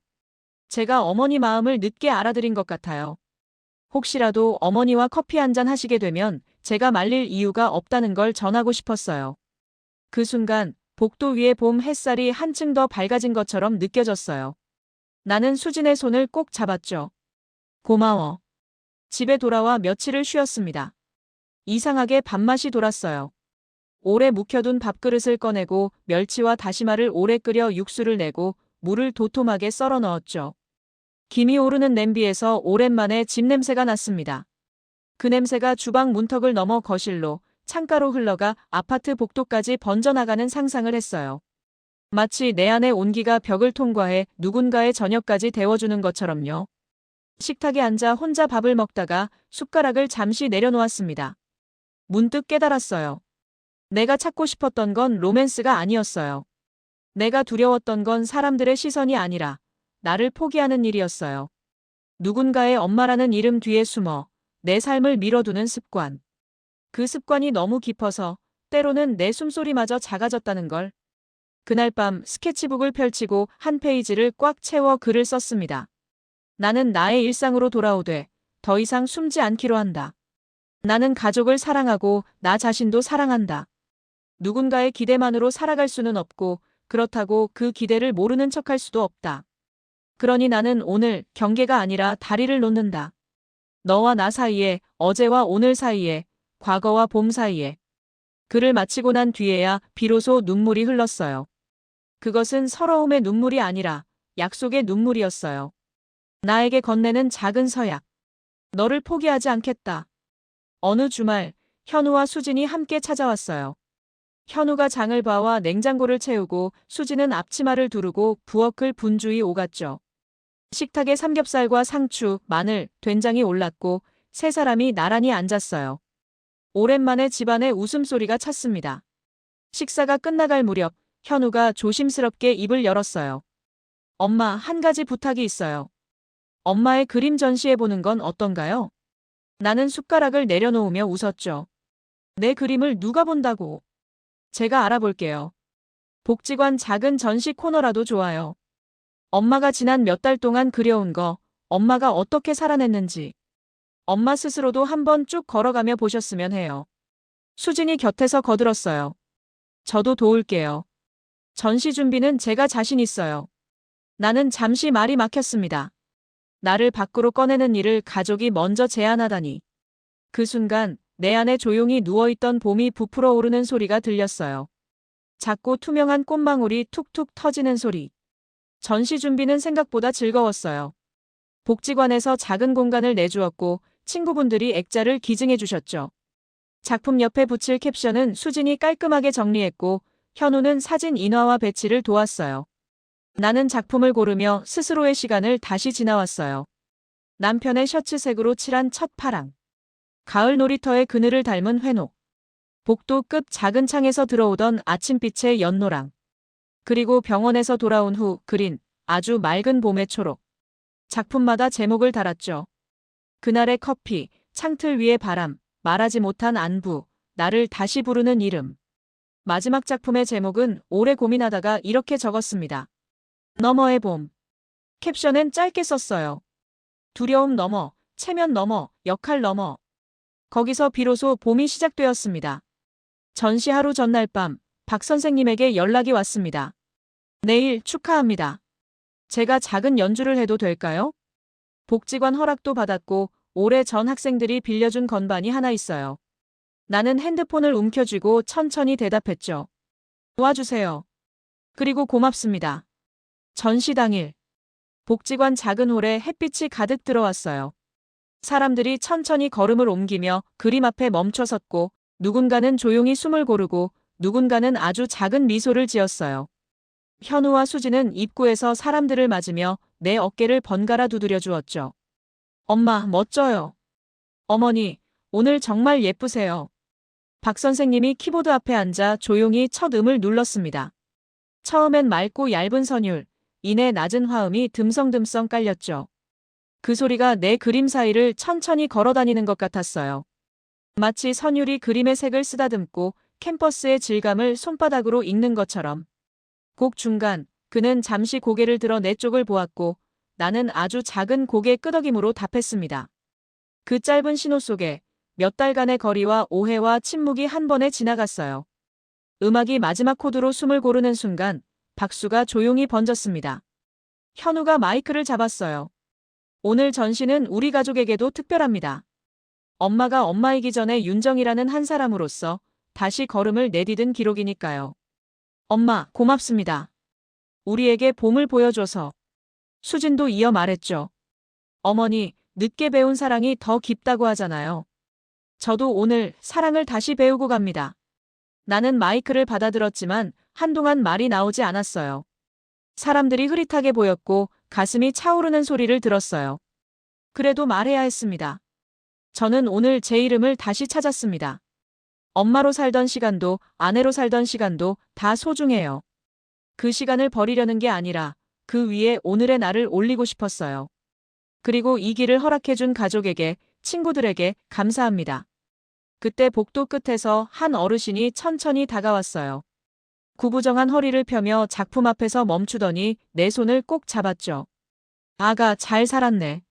제가 어머니 마음을 늦게 알아들인 것 같아요. 혹시라도 어머니와 커피 한잔 하시게 되면 제가 말릴 이유가 없다는 걸 전하고 싶었어요. 그 순간 복도 위에 봄 햇살이 한층 더 밝아진 것처럼 느껴졌어요. 나는 수진의 손을 꼭 잡았죠. 고마워. 집에 돌아와 며칠을 쉬었습니다. 이상하게 밥맛이 돌았어요. 오래 묵혀둔 밥그릇을 꺼내고 멸치와 다시마를 오래 끓여 육수를 내고 물을 도톰하게 썰어 넣었죠. 김이 오르는 냄비에서 오랜만에 집 냄새가 났습니다. 그 냄새가 주방 문턱을 넘어 거실로, 창가로 흘러가 아파트 복도까지 번져나가는 상상을 했어요. 마치 내 안의 온기가 벽을 통과해 누군가의 저녁까지 데워주는 것처럼요. 식탁에 앉아 혼자 밥을 먹다가 숟가락을 잠시 내려놓았습니다. 문득 깨달았어요. 내가 찾고 싶었던 건 로맨스가 아니었어요. 내가 두려웠던 건 사람들의 시선이 아니라 나를 포기하는 일이었어요. 누군가의 엄마라는 이름 뒤에 숨어 내 삶을 밀어두는 습관. 그 습관이 너무 깊어서 때로는 내 숨소리마저 작아졌다는 걸. 그날 밤 스케치북을 펼치고 한 페이지를 꽉 채워 글을 썼습니다. 나는 나의 일상으로 돌아오되 더 이상 숨지 않기로 한다. 나는 가족을 사랑하고 나 자신도 사랑한다. 누군가의 기대만으로 살아갈 수는 없고 그렇다고 그 기대를 모르는 척할 수도 없다. 그러니 나는 오늘 경계가 아니라 다리를 놓는다. 너와 나 사이에, 어제와 오늘 사이에, 과거와 봄 사이에. 글을 마치고 난 뒤에야 비로소 눈물이 흘렀어요. 그것은 서러움의 눈물이 아니라 약속의 눈물이었어요. 나에게 건네는 작은 서약. 너를 포기하지 않겠다. 어느 주말 현우와 수진이 함께 찾아왔어요. 현우가 장을 봐와 냉장고를 채우고 수진은 앞치마를 두르고 부엌을 분주히 오갔죠. 식탁에 삼겹살과 상추, 마늘, 된장이 올랐고 세 사람이 나란히 앉았어요. 오랜만에 집안에 웃음소리가 찼습니다. 식사가 끝나갈 무렵 현우가 조심스럽게 입을 열었어요. 엄마, 한 가지 부탁이 있어요. 엄마의 그림 전시해보는 건 어떤가요? 나는 숟가락을 내려놓으며 웃었죠. 내 그림을 누가 본다고? 제가 알아볼게요. 복지관 작은 전시 코너라도 좋아요. 엄마가 지난 몇 달 동안 그려온 거, 엄마가 어떻게 살아냈는지, 엄마 스스로도 한번 쭉 걸어가며 보셨으면 해요. 수진이 곁에서 거들었어요. 저도 도울게요. 전시 준비는 제가 자신 있어요. 나는 잠시 말이 막혔습니다. 나를 밖으로 꺼내는 일을 가족이 먼저 제안하다니. 그 순간 내 안에 조용히 누워있던 봄이 부풀어 오르는 소리가 들렸어요. 작고 투명한 꽃망울이 툭툭 터지는 소리. 전시 준비는 생각보다 즐거웠어요. 복지관에서 작은 공간을 내주었고 친구분들이 액자를 기증해 주셨죠. 작품 옆에 붙일 캡션은 수진이 깔끔하게 정리했고 현우는 사진 인화와 배치를 도왔어요. 나는 작품을 고르며 스스로의 시간을 다시 지나왔어요. 남편의 셔츠색으로 칠한 첫 파랑. 가을 놀이터의 그늘을 닮은 회록. 복도 끝 작은 창에서 들어오던 아침빛의 연노랑. 그리고 병원에서 돌아온 후 그린 아주 맑은 봄의 초록. 작품마다 제목을 달았죠. 그날의 커피, 창틀 위의 바람, 말하지 못한 안부, 나를 다시 부르는 이름. 마지막 작품의 제목은 오래 고민하다가 이렇게 적었습니다. 너머의 봄. 캡션엔 짧게 썼어요. 두려움 너머, 체면 너머, 역할 너머. 거기서 비로소 봄이 시작되었습니다. 전시 하루 전날 밤, 박 선생님에게 연락이 왔습니다. 내일 축하합니다. 제가 작은 연주를 해도 될까요? 복지관 허락도 받았고 오래 전 학생들이 빌려준 건반이 하나 있어요. 나는 핸드폰을 움켜쥐고 천천히 대답했죠. 도와주세요. 그리고 고맙습니다. 전시 당일. 복지관 작은 홀에 햇빛이 가득 들어왔어요. 사람들이 천천히 걸음을 옮기며 그림 앞에 멈춰 섰고 누군가는 조용히 숨을 고르고 누군가는 아주 작은 미소를 지었어요. 현우와 수지는 입구에서 사람들을 맞으며 내 어깨를 번갈아 두드려 주었죠. 엄마, 멋져요. 어머니, 오늘 정말 예쁘세요. 박 선생님이 키보드 앞에 앉아 조용히 첫 음을 눌렀습니다. 처음엔 맑고 얇은 선율, 이내 낮은 화음이 듬성듬성 깔렸죠. 그 소리가 내 그림 사이를 천천히 걸어다니는 것 같았어요. 마치 선율이 그림의 색을 쓰다듬고 캠퍼스의 질감을 손바닥으로 읽는 것처럼. 곡 중간, 그는 잠시 고개를 들어 내 쪽을 보았고 나는 아주 작은 고개 끄덕임으로 답했습니다. 그 짧은 신호 속에 몇 달간의 거리와 오해와 침묵이 한 번에 지나갔어요. 음악이 마지막 코드로 숨을 고르는 순간 박수가 조용히 번졌습니다. 현우가 마이크를 잡았어요. 오늘 전시는 우리 가족에게도 특별합니다. 엄마가 엄마이기 전에 윤정이라는 한 사람으로서 다시 걸음을 내디딘 기록이니까요. 엄마, 고맙습니다. 우리에게 봄을 보여줘서. 수진도 이어 말했죠. 어머니, 늦게 배운 사랑이 더 깊다고 하잖아요. 저도 오늘 사랑을 다시 배우고 갑니다. 나는 마이크를 받아들었지만 한동안 말이 나오지 않았어요. 사람들이 흐릿하게 보였고 가슴이 차오르는 소리를 들었어요. 그래도 말해야 했습니다. 저는 오늘 제 이름을 다시 찾았습니다. 엄마로 살던 시간도 아내로 살던 시간도 다 소중해요. 그 시간을 버리려는 게 아니라 그 위에 오늘의 나를 올리고 싶었어요. 그리고 이 길을 허락해준 가족에게, 친구들에게 감사합니다. 그때 복도 끝에서 한 어르신이 천천히 다가왔어요. 구부정한 허리를 펴며 작품 앞에서 멈추더니 내 손을 꼭 잡았죠. 아가, 잘 살았네.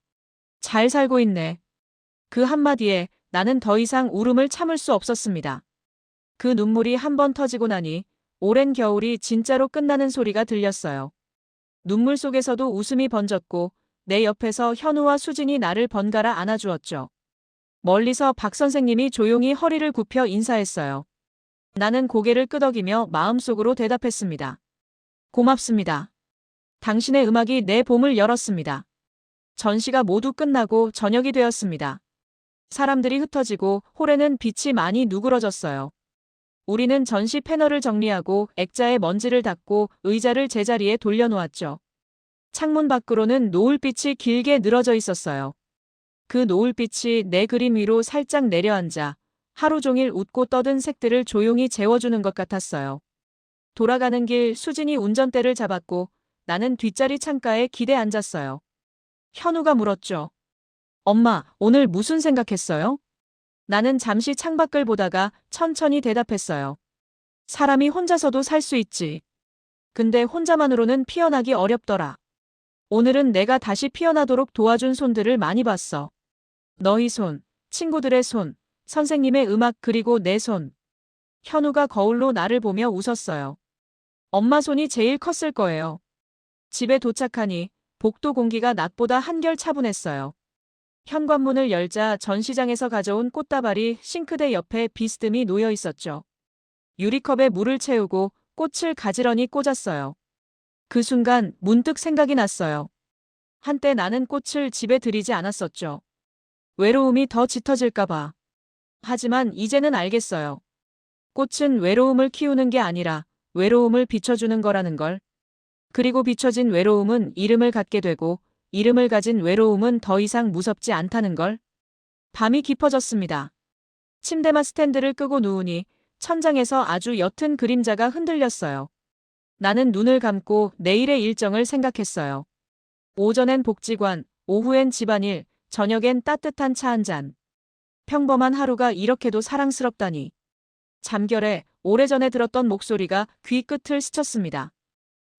잘 살고 있네. 그 한마디에 나는 더 이상 울음을 참을 수 없었습니다. 그 눈물이 한 번 터지고 나니 오랜 겨울이 진짜로 끝나는 소리가 들렸어요. 눈물 속에서도 웃음이 번졌고 내 옆에서 현우와 수진이 나를 번갈아 안아주었죠. 멀리서 박 선생님이 조용히 허리를 굽혀 인사했어요. 나는 고개를 끄덕이며 마음속으로 대답했습니다. 고맙습니다. 당신의 음악이 내 봄을 열었습니다. 전시가 모두 끝나고 저녁이 되었습니다. 사람들이 흩어지고 홀에는 빛이 많이 누그러졌어요. 우리는 전시 패널을 정리하고 액자에 먼지를 닦고 의자를 제자리에 돌려놓았죠. 창문 밖으로는 노을빛이 길게 늘어져 있었어요. 그 노을빛이 내 그림 위로 살짝 내려앉아 하루 종일 웃고 떠든 색들을 조용히 재워주는 것 같았어요. 돌아가는 길 수진이 운전대를 잡았고 나는 뒷자리 창가에 기대 앉았어요. 현우가 물었죠. 엄마, 오늘 무슨 생각했어요? 나는 잠시 창밖을 보다가 천천히 대답했어요. 사람이 혼자서도 살 수 있지. 근데 혼자만으로는 피어나기 어렵더라. 오늘은 내가 다시 피어나도록 도와준 손들을 많이 봤어. 너희 손, 친구들의 손, 선생님의 음악 그리고 내 손. 현우가 거울로 나를 보며 웃었어요. 엄마 손이 제일 컸을 거예요. 집에 도착하니 복도 공기가 낮보다 한결 차분했어요. 현관문을 열자 전시장에서 가져온 꽃다발이 싱크대 옆에 비스듬히 놓여 있었죠. 유리컵에 물을 채우고 꽃을 가지런히 꽂았어요. 그 순간 문득 생각이 났어요. 한때 나는 꽃을 집에 들이지 않았었죠. 외로움이 더 짙어질까봐. 하지만 이제는 알겠어요. 꽃은 외로움을 키우는 게 아니라 외로움을 비춰주는 거라는 걸. 그리고 비춰진 외로움은 이름을 갖게 되고 이름을 가진 외로움은 더 이상 무섭지 않다는 걸. 밤이 깊어졌습니다. 침대만 스탠드를 끄고 누우니 천장에서 아주 옅은 그림자가 흔들렸어요. 나는 눈을 감고 내일의 일정을 생각했어요. 오전엔 복지관, 오후엔 집안일, 저녁엔 따뜻한 차 한 잔. 평범한 하루가 이렇게도 사랑스럽다니. 잠결에 오래전에 들었던 목소리가 귀 끝을 스쳤습니다.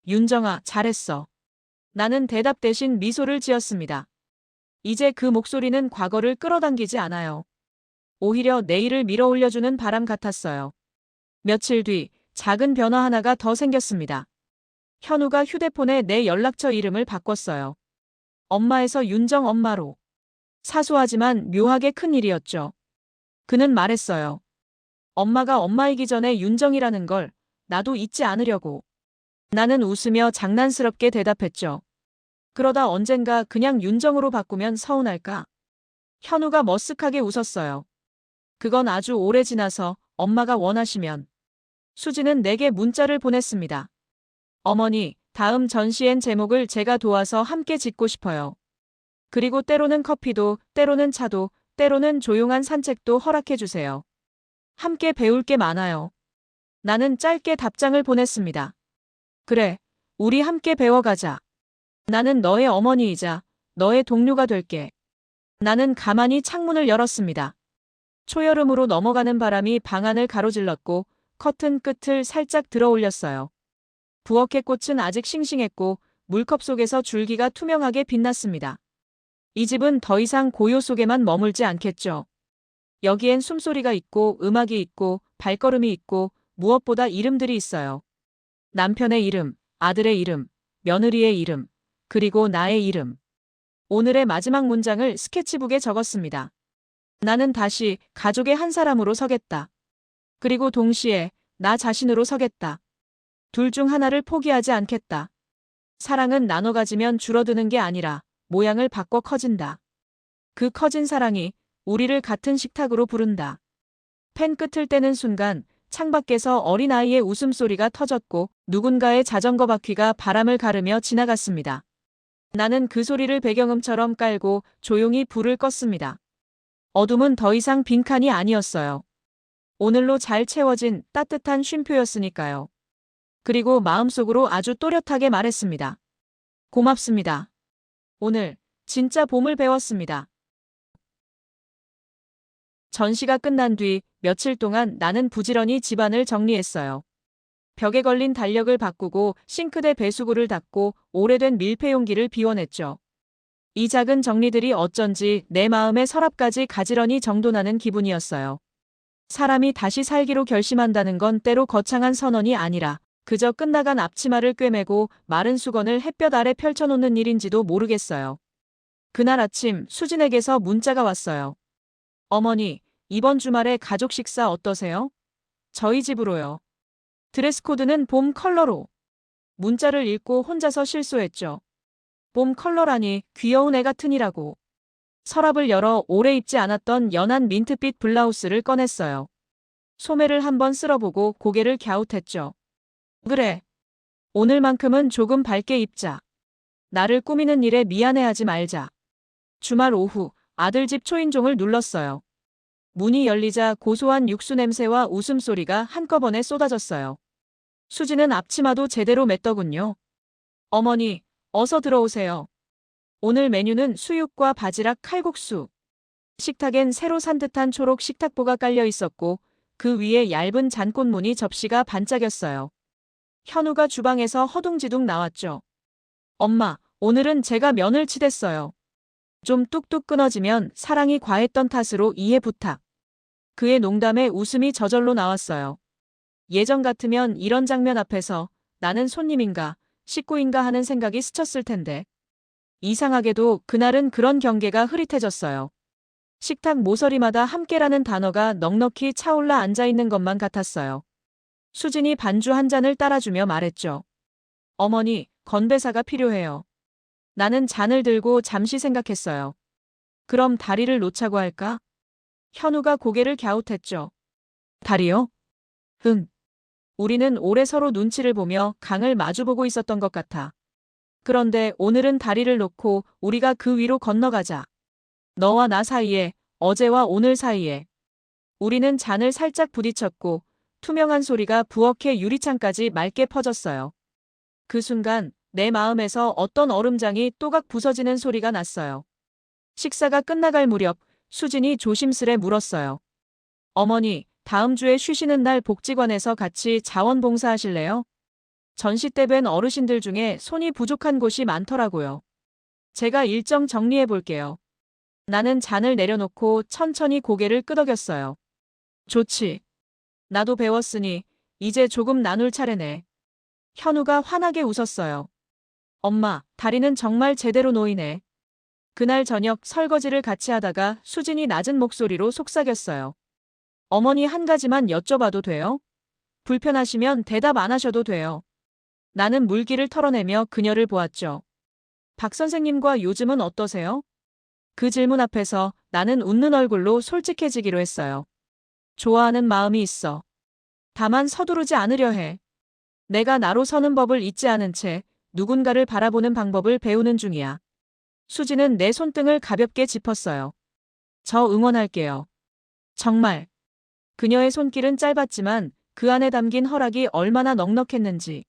윤정아, 잘했어. 나는 대답 대신 미소를 지었습니다. 이제 그 목소리는 과거를 끌어당기지 않아요. 오히려 내일을 밀어올려주는 바람 같았어요. 며칠 뒤 작은 변화 하나가 더 생겼습니다. 현우가 휴대폰에 내 연락처 이름을 바꿨어요. 엄마에서 윤정 엄마로. 사소하지만 묘하게 큰 일이었죠. 그는 말했어요. 엄마가 엄마이기 전에 윤정이라는 걸 나도 잊지 않으려고. 나는 웃으며 장난스럽게 대답했죠. 그러다 언젠가 그냥 윤정으로 바꾸면 서운할까? 현우가 머쓱하게 웃었어요. 그건 아주 오래 지나서 엄마가 원하시면. 수지는 내게 문자를 보냈습니다. 어머니, 다음 전시엔 제목을 제가 도와서 함께 짓고 싶어요. 그리고 때로는 커피도, 때로는 차도, 때로는 조용한 산책도 허락해 주세요. 함께 배울 게 많아요. 나는 짧게 답장을 보냈습니다. 그래, 우리 함께 배워가자. 나는 너의 어머니이자 너의 동료가 될게. 나는 가만히 창문을 열었습니다. 초여름으로 넘어가는 바람이 방 안을 가로질렀고 커튼 끝을 살짝 들어 올렸어요. 부엌의 꽃은 아직 싱싱했고 물컵 속에서 줄기가 투명하게 빛났습니다. 이 집은 더 이상 고요 속에만 머물지 않겠죠. 여기엔 숨소리가 있고 음악이 있고 발걸음이 있고 무엇보다 이름들이 있어요. 남편의 이름, 아들의 이름, 며느리의 이름, 그리고 나의 이름. 오늘의 마지막 문장을 스케치북에 적었습니다. 나는 다시 가족의 한 사람으로 서겠다. 그리고 동시에 나 자신으로 서겠다. 둘 중 하나를 포기하지 않겠다. 사랑은 나눠 가지면 줄어드는 게 아니라 모양을 바꿔 커진다. 그 커진 사랑이 우리를 같은 식탁으로 부른다. 펜 끝을 떼는 순간 창밖에서 어린아이의 웃음소리가 터졌고 누군가의 자전거 바퀴가 바람을 가르며 지나갔습니다. 나는 그 소리를 배경음처럼 깔고 조용히 불을 껐습니다. 어둠은 더 이상 빈칸이 아니었어요. 오늘로 잘 채워진 따뜻한 쉼표였으니까요. 그리고 마음속으로 아주 또렷하게 말했습니다. 고맙습니다. 오늘 진짜 봄을 배웠습니다. 전시가 끝난 뒤 며칠 동안 나는 부지런히 집안을 정리했어요. 벽에 걸린 달력을 바꾸고 싱크대 배수구를 닦고 오래된 밀폐용기를 비워냈죠. 이 작은 정리들이 어쩐지 내 마음의 서랍까지 가지런히 정돈하는 기분이었어요. 사람이 다시 살기로 결심한다는 건 때로 거창한 선언이 아니라 그저 끝나간 앞치마를 꿰매고 마른 수건을 햇볕 아래 펼쳐놓는 일인지도 모르겠어요. 그날 아침 수진에게서 문자가 왔어요. 어머니, 이번 주말에 가족 식사 어떠세요? 저희 집으로요. 드레스 코드는 봄 컬러로. 문자를 읽고 혼자서 실소했죠. 봄 컬러라니 귀여운 애 같으니라고. 서랍을 열어 오래 입지 않았던 연한 민트빛 블라우스를 꺼냈어요. 소매를 한번 쓸어보고 고개를 갸웃했죠. 그래. 오늘만큼은 조금 밝게 입자. 나를 꾸미는 일에 미안해하지 말자. 주말 오후 아들 집 초인종을 눌렀어요. 문이 열리자 고소한 육수 냄새와 웃음소리가 한꺼번에 쏟아졌어요. 수지는 앞치마도 제대로 맸더군요. 어머니, 어서 들어오세요. 오늘 메뉴는 수육과 바지락 칼국수. 식탁엔 새로 산 듯한 초록 식탁보가 깔려 있었고 그 위에 얇은 잔꽃무늬 접시가 반짝였어요. 현우가 주방에서 허둥지둥 나왔죠. 엄마, 오늘은 제가 면을 치댔어요. 좀 뚝뚝 끊어지면 사랑이 과했던 탓으로 이해 부탁. 그의 농담에 웃음이 저절로 나왔어요. 예전 같으면 이런 장면 앞에서 나는 손님인가, 식구인가 하는 생각이 스쳤을 텐데. 이상하게도 그날은 그런 경계가 흐릿해졌어요. 식탁 모서리마다 함께라는 단어가 넉넉히 차올라 앉아있는 것만 같았어요. 수진이 반주 한 잔을 따라주며 말했죠. 어머니, 건배사가 필요해요. 나는 잔을 들고 잠시 생각했어요. 그럼 다리를 놓자고 할까? 현우가 고개를 갸웃했죠. 다리요? 응. 우리는 오래 서로 눈치를 보며 강을 마주보고 있었던 것 같아. 그런데 오늘은 다리를 놓고 우리가 그 위로 건너가자. 너와 나 사이에, 어제와 오늘 사이에. 우리는 잔을 살짝 부딪혔고 투명한 소리가 부엌의 유리창까지 맑게 퍼졌어요. 그 순간 내 마음에서 어떤 얼음장이 또각 부서지는 소리가 났어요. 식사가 끝나갈 무렵 수진이 조심스레 물었어요. 어머니, 다음 주에 쉬시는 날 복지관에서 같이 자원봉사하실래요? 전시 때 뵌 어르신들 중에 손이 부족한 곳이 많더라고요. 제가 일정 정리해 볼게요. 나는 잔을 내려놓고 천천히 고개를 끄덕였어요. 좋지. 나도 배웠으니 이제 조금 나눌 차례네. 현우가 환하게 웃었어요. 엄마, 다리는 정말 제대로 놓이네. 그날 저녁 설거지를 같이 하다가 수진이 낮은 목소리로 속삭였어요. 어머니 한 가지만 여쭤봐도 돼요? 불편하시면 대답 안 하셔도 돼요. 나는 물기를 털어내며 그녀를 보았죠. 박 선생님과 요즘은 어떠세요? 그 질문 앞에서 나는 웃는 얼굴로 솔직해지기로 했어요. 좋아하는 마음이 있어. 다만 서두르지 않으려 해. 내가 나로 서는 법을 잊지 않은 채 누군가를 바라보는 방법을 배우는 중이야. 수지는 내 손등을 가볍게 짚었어요. 저 응원할게요. 정말. 그녀의 손길은 짧았지만 그 안에 담긴 허락이 얼마나 넉넉했는지.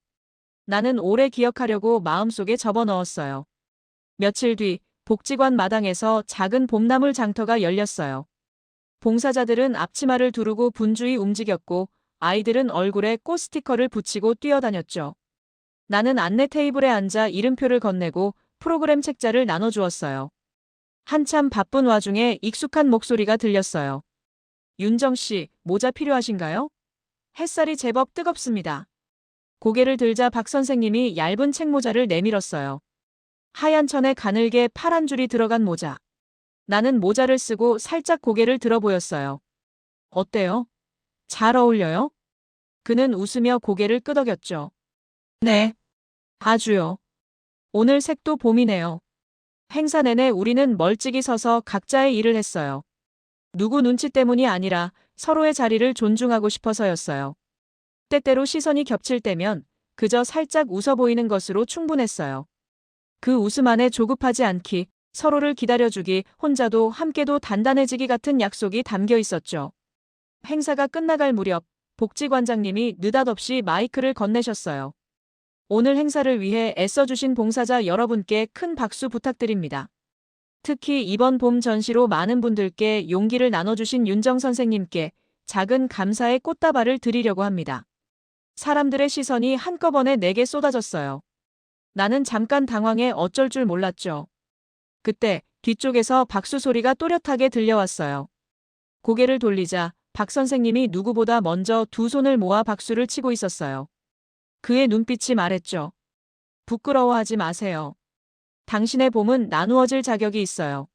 나는 오래 기억하려고 마음속에 접어넣었어요. 며칠 뒤 복지관 마당에서 작은 봄나물 장터가 열렸어요. 봉사자들은 앞치마를 두르고 분주히 움직였고 아이들은 얼굴에 꽃 스티커를 붙이고 뛰어다녔죠. 나는 안내 테이블에 앉아 이름표를 건네고 프로그램 책자를 나눠주었어요. 한참 바쁜 와중에 익숙한 목소리가 들렸어요. 윤정 씨, 모자 필요하신가요? 햇살이 제법 뜨겁습니다. 고개를 들자 박 선생님이 얇은 책모자를 내밀었어요. 하얀 천에 가늘게 파란 줄이 들어간 모자. 나는 모자를 쓰고 살짝 고개를 들어 보였어요. 어때요? 잘 어울려요? 그는 웃으며 고개를 끄덕였죠. 네. 아주요. 오늘 색도 봄이네요. 행사 내내 우리는 멀찍이 서서 각자의 일을 했어요. 누구 눈치 때문이 아니라 서로의 자리를 존중하고 싶어서였어요. 때때로 시선이 겹칠 때면 그저 살짝 웃어 보이는 것으로 충분했어요. 그 웃음 안에 조급하지 않기, 서로를 기다려주기, 혼자도 함께도 단단해지기 같은 약속이 담겨 있었죠. 행사가 끝나갈 무렵 복지관장님이 느닷없이 마이크를 건네셨어요. 오늘 행사를 위해 애써주신 봉사자 여러분께 큰 박수 부탁드립니다. 특히 이번 봄 전시로 많은 분들께 용기를 나눠주신 윤정 선생님께 작은 감사의 꽃다발을 드리려고 합니다. 사람들의 시선이 한꺼번에 내게 쏟아졌어요. 나는 잠깐 당황해 어쩔 줄 몰랐죠. 그때 뒤쪽에서 박수 소리가 또렷하게 들려왔어요. 고개를 돌리자 박 선생님이 누구보다 먼저 두 손을 모아 박수를 치고 있었어요. 그의 눈빛이 말했죠. 부끄러워하지 마세요. 당신의 봄은 나누어질 자격이 있어요.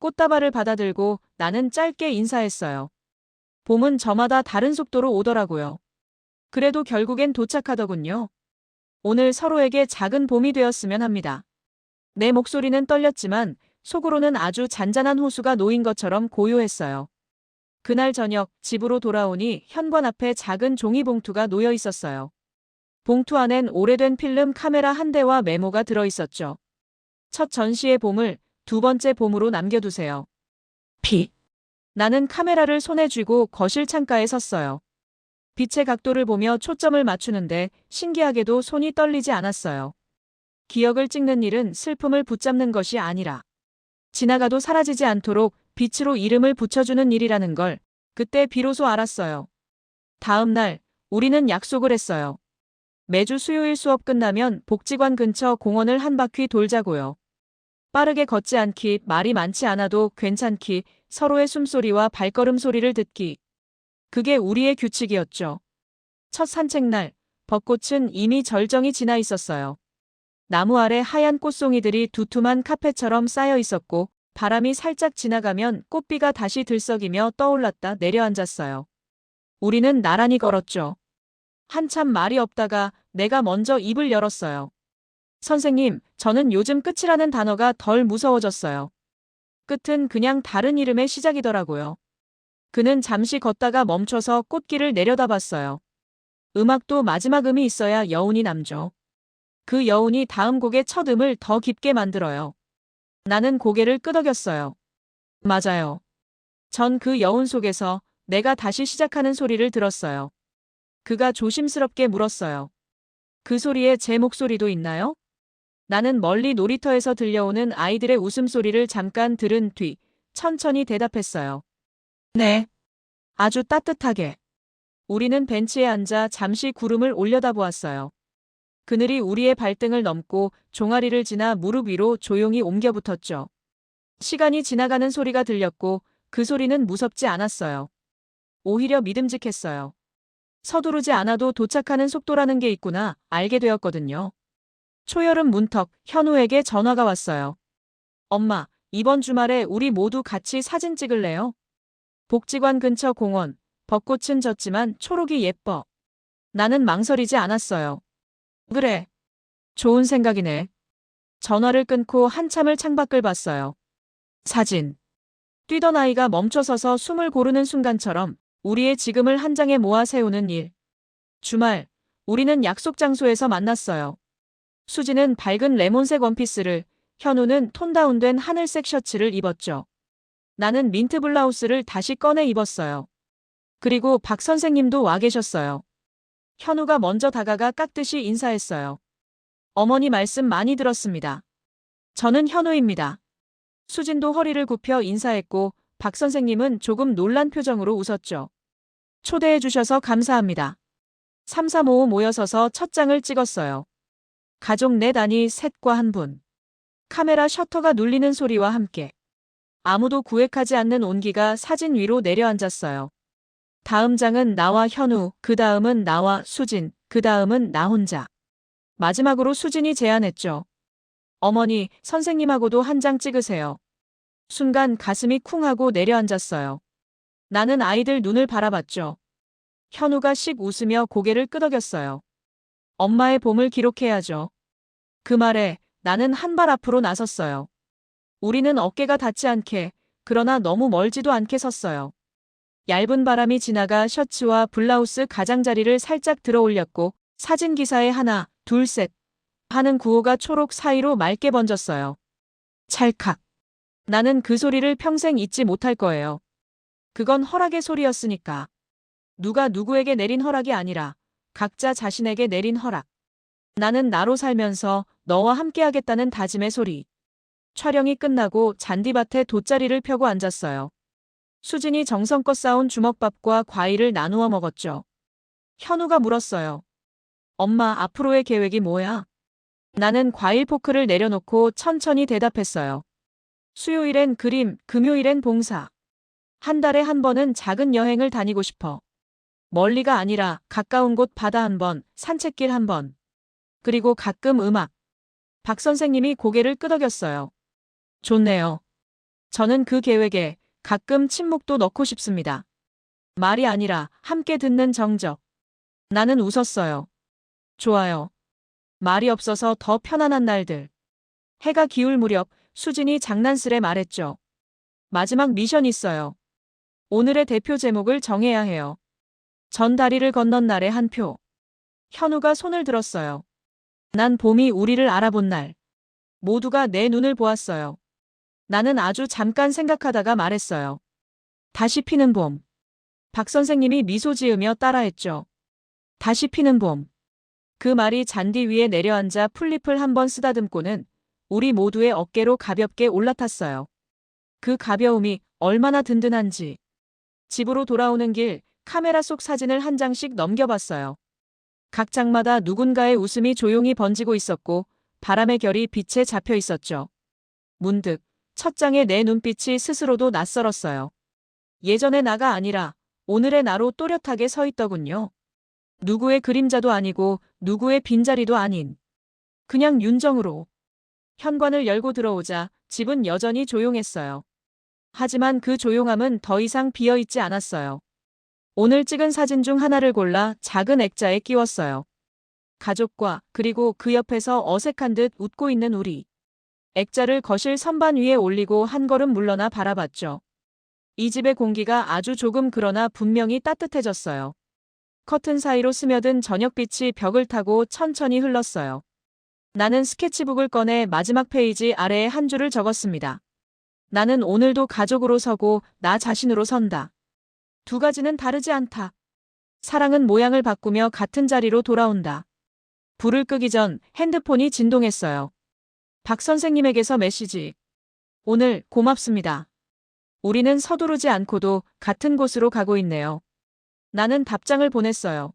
꽃다발을 받아들고 나는 짧게 인사했어요. 봄은 저마다 다른 속도로 오더라고요. 그래도 결국엔 도착하더군요. 오늘 서로에게 작은 봄이 되었으면 합니다. 내 목소리는 떨렸지만 속으로는 아주 잔잔한 호수가 놓인 것처럼 고요했어요. 그날 저녁 집으로 돌아오니 현관 앞에 작은 종이봉투가 놓여 있었어요. 봉투 안엔 오래된 필름 카메라 한 대와 메모가 들어 있었죠. 첫 전시의 봄을 두 번째 봄으로 남겨두세요. 피. 나는 카메라를 손에 쥐고 거실 창가에 섰어요. 빛의 각도를 보며 초점을 맞추는데 신기하게도 손이 떨리지 않았어요. 기억을 찍는 일은 슬픔을 붙잡는 것이 아니라 지나가도 사라지지 않도록 빛으로 이름을 붙여주는 일이라는 걸 그때 비로소 알았어요. 다음 날 우리는 약속을 했어요. 매주 수요일 수업 끝나면 복지관 근처 공원을 한 바퀴 돌자고요. 빠르게 걷지 않기, 말이 많지 않아도 괜찮기, 서로의 숨소리와 발걸음 소리를 듣기. 그게 우리의 규칙이었죠. 첫 산책날, 벚꽃은 이미 절정이 지나 있었어요. 나무 아래 하얀 꽃송이들이 두툼한 카페처럼 쌓여 있었고 바람이 살짝 지나가면 꽃비가 다시 들썩이며 떠올랐다 내려앉았어요. 우리는 나란히 걸었죠. 한참 말이 없다가 내가 먼저 입을 열었어요. 선생님, 저는 요즘 끝이라는 단어가 덜 무서워졌어요. 끝은 그냥 다른 이름의 시작이더라고요. 그는 잠시 걷다가 멈춰서 꽃길을 내려다봤어요. 음악도 마지막 음이 있어야 여운이 남죠. 그 여운이 다음 곡의 첫 음을 더 깊게 만들어요. 나는 고개를 끄덕였어요. 맞아요. 전 그 여운 속에서 내가 다시 시작하는 소리를 들었어요. 그가 조심스럽게 물었어요. 그 소리에 제 목소리도 있나요? 나는 멀리 놀이터에서 들려오는 아이들의 웃음소리를 잠깐 들은 뒤 천천히 대답했어요. 네. 아주 따뜻하게. 우리는 벤치에 앉아 잠시 구름을 올려다보았어요. 그늘이 우리의 발등을 넘고 종아리를 지나 무릎 위로 조용히 옮겨붙었죠. 시간이 지나가는 소리가 들렸고 그 소리는 무섭지 않았어요. 오히려 믿음직했어요. 서두르지 않아도 도착하는 속도라는 게 있구나 알게 되었거든요. 초여름 문턱 현우에게 전화가 왔어요. 엄마, 이번 주말에 우리 모두 같이 사진 찍을래요? 복지관 근처 공원, 벚꽃은 졌지만 초록이 예뻐. 나는 망설이지 않았어요. 그래. 좋은 생각이네. 전화를 끊고 한참을 창밖을 봤어요. 사진. 뛰던 아이가 멈춰서서 숨을 고르는 순간처럼 우리의 지금을 한 장에 모아 세우는 일. 주말, 우리는 약속 장소에서 만났어요. 수지는 밝은 레몬색 원피스를, 현우는 톤 다운된 하늘색 셔츠를 입었죠. 나는 민트 블라우스를 다시 꺼내 입었어요. 그리고 박 선생님도 와 계셨어요. 현우가 먼저 다가가 깍듯이 인사했어요. 어머니 말씀 많이 들었습니다. 저는 현우입니다. 수진도 허리를 굽혀 인사했고 박 선생님은 조금 놀란 표정으로 웃었죠. 초대해 주셔서 감사합니다. 335 모여서서 첫 장을 찍었어요. 가족 넷 아니 셋과 한 분. 카메라 셔터가 눌리는 소리와 함께 아무도 구획하지 않는 온기가 사진 위로 내려앉았어요. 다음 장은 나와 현우, 그 다음은 나와 수진, 그 다음은 나 혼자. 마지막으로 수진이 제안했죠. 어머니, 선생님하고도 한 장 찍으세요. 순간 가슴이 쿵 하고 내려앉았어요. 나는 아이들 눈을 바라봤죠. 현우가 씩 웃으며 고개를 끄덕였어요. 엄마의 봄을 기록해야죠. 그 말에 나는 한 발 앞으로 나섰어요. 우리는 어깨가 닿지 않게, 그러나 너무 멀지도 않게 섰어요. 얇은 바람이 지나가 셔츠와 블라우스 가장자리를 살짝 들어 올렸고 사진 기사에 하나, 둘, 셋 하는 구호가 초록 사이로 맑게 번졌어요. 찰칵. 나는 그 소리를 평생 잊지 못할 거예요. 그건 허락의 소리였으니까. 누가 누구에게 내린 허락이 아니라 각자 자신에게 내린 허락. 나는 나로 살면서 너와 함께하겠다는 다짐의 소리. 촬영이 끝나고 잔디밭에 돗자리를 펴고 앉았어요. 수진이 정성껏 싸온 주먹밥과 과일을 나누어 먹었죠. 현우가 물었어요. 엄마, 앞으로의 계획이 뭐야? 나는 과일 포크를 내려놓고 천천히 대답했어요. 수요일엔 그림, 금요일엔 봉사. 한 달에 한 번은 작은 여행을 다니고 싶어. 멀리가 아니라 가까운 곳 바다 한 번, 산책길 한 번. 그리고 가끔 음악. 박 선생님이 고개를 끄덕였어요. 좋네요. 저는 그 계획에 가끔 침묵도 넣고 싶습니다. 말이 아니라 함께 듣는 정적. 나는 웃었어요. 좋아요. 말이 없어서 더 편안한 날들. 해가 기울 무렵 수진이 장난스레 말했죠. 마지막 미션 있어요. 오늘의 대표 제목을 정해야 해요. 전 다리를 건넌 날의 한 표. 현우가 손을 들었어요. 난 봄이 우리를 알아본 날. 모두가 내 눈을 보았어요. 나는 아주 잠깐 생각하다가 말했어요. 다시 피는 봄. 박 선생님이 미소 지으며 따라했죠. 다시 피는 봄. 그 말이 잔디 위에 내려앉아 풀잎을 한번 쓰다듬고는 우리 모두의 어깨로 가볍게 올라탔어요. 그 가벼움이 얼마나 든든한지. 집으로 돌아오는 길 카메라 속 사진을 한 장씩 넘겨봤어요. 각 장마다 누군가의 웃음이 조용히 번지고 있었고 바람의 결이 빛에 잡혀 있었죠. 문득 첫 장에 내 눈빛이 스스로도 낯설었어요. 예전의 나가 아니라 오늘의 나로 또렷하게 서 있더군요. 누구의 그림자도 아니고 누구의 빈자리도 아닌 그냥 윤정으로. 현관을 열고 들어오자 집은 여전히 조용했어요. 하지만 그 조용함은 더 이상 비어있지 않았어요. 오늘 찍은 사진 중 하나를 골라 작은 액자에 끼웠어요. 가족과 그리고 그 옆에서 어색한 듯 웃고 있는 우리. 액자를 거실 선반 위에 올리고 한 걸음 물러나 바라봤죠. 이 집의 공기가 아주 조금 그러나 분명히 따뜻해졌어요. 커튼 사이로 스며든 저녁빛이 벽을 타고 천천히 흘렀어요. 나는 스케치북을 꺼내 마지막 페이지 아래에 한 줄을 적었습니다. 나는 오늘도 가족으로 서고 나 자신으로 선다. 두 가지는 다르지 않다. 사랑은 모양을 바꾸며 같은 자리로 돌아온다. 불을 끄기 전 핸드폰이 진동했어요. 박 선생님에게서 메시지. 오늘 고맙습니다. 우리는 서두르지 않고도 같은 곳으로 가고 있네요. 나는 답장을 보냈어요.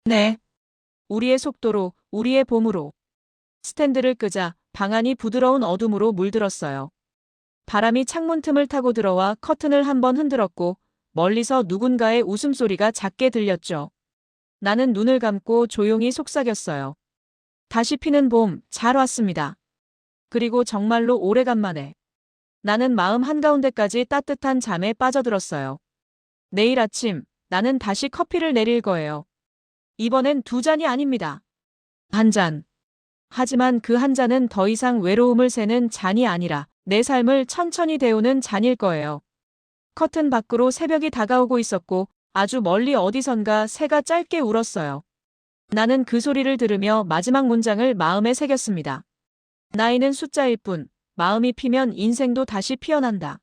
네. 우리의 속도로, 우리의 봄으로. 스탠드를 끄자 방 안이 부드러운 어둠으로 물들었어요. 바람이 창문 틈을 타고 들어와 커튼을 한번 흔들었고 멀리서 누군가의 웃음소리가 작게 들렸죠. 나는 눈을 감고 조용히 속삭였어요. 다시 피는 봄, 잘 왔습니다. 그리고 정말로 오래간만에. 나는 마음 한가운데까지 따뜻한 잠에 빠져들었어요. 내일 아침 나는 다시 커피를 내릴 거예요. 이번엔 두 잔이 아닙니다. 한 잔. 하지만 그 한 잔은 더 이상 외로움을 새는 잔이 아니라 내 삶을 천천히 데우는 잔일 거예요. 커튼 밖으로 새벽이 다가오고 있었고 아주 멀리 어디선가 새가 짧게 울었어요. 나는 그 소리를 들으며 마지막 문장을 마음에 새겼습니다. 나이는 숫자일 뿐, 마음이 피면 인생도 다시 피어난다.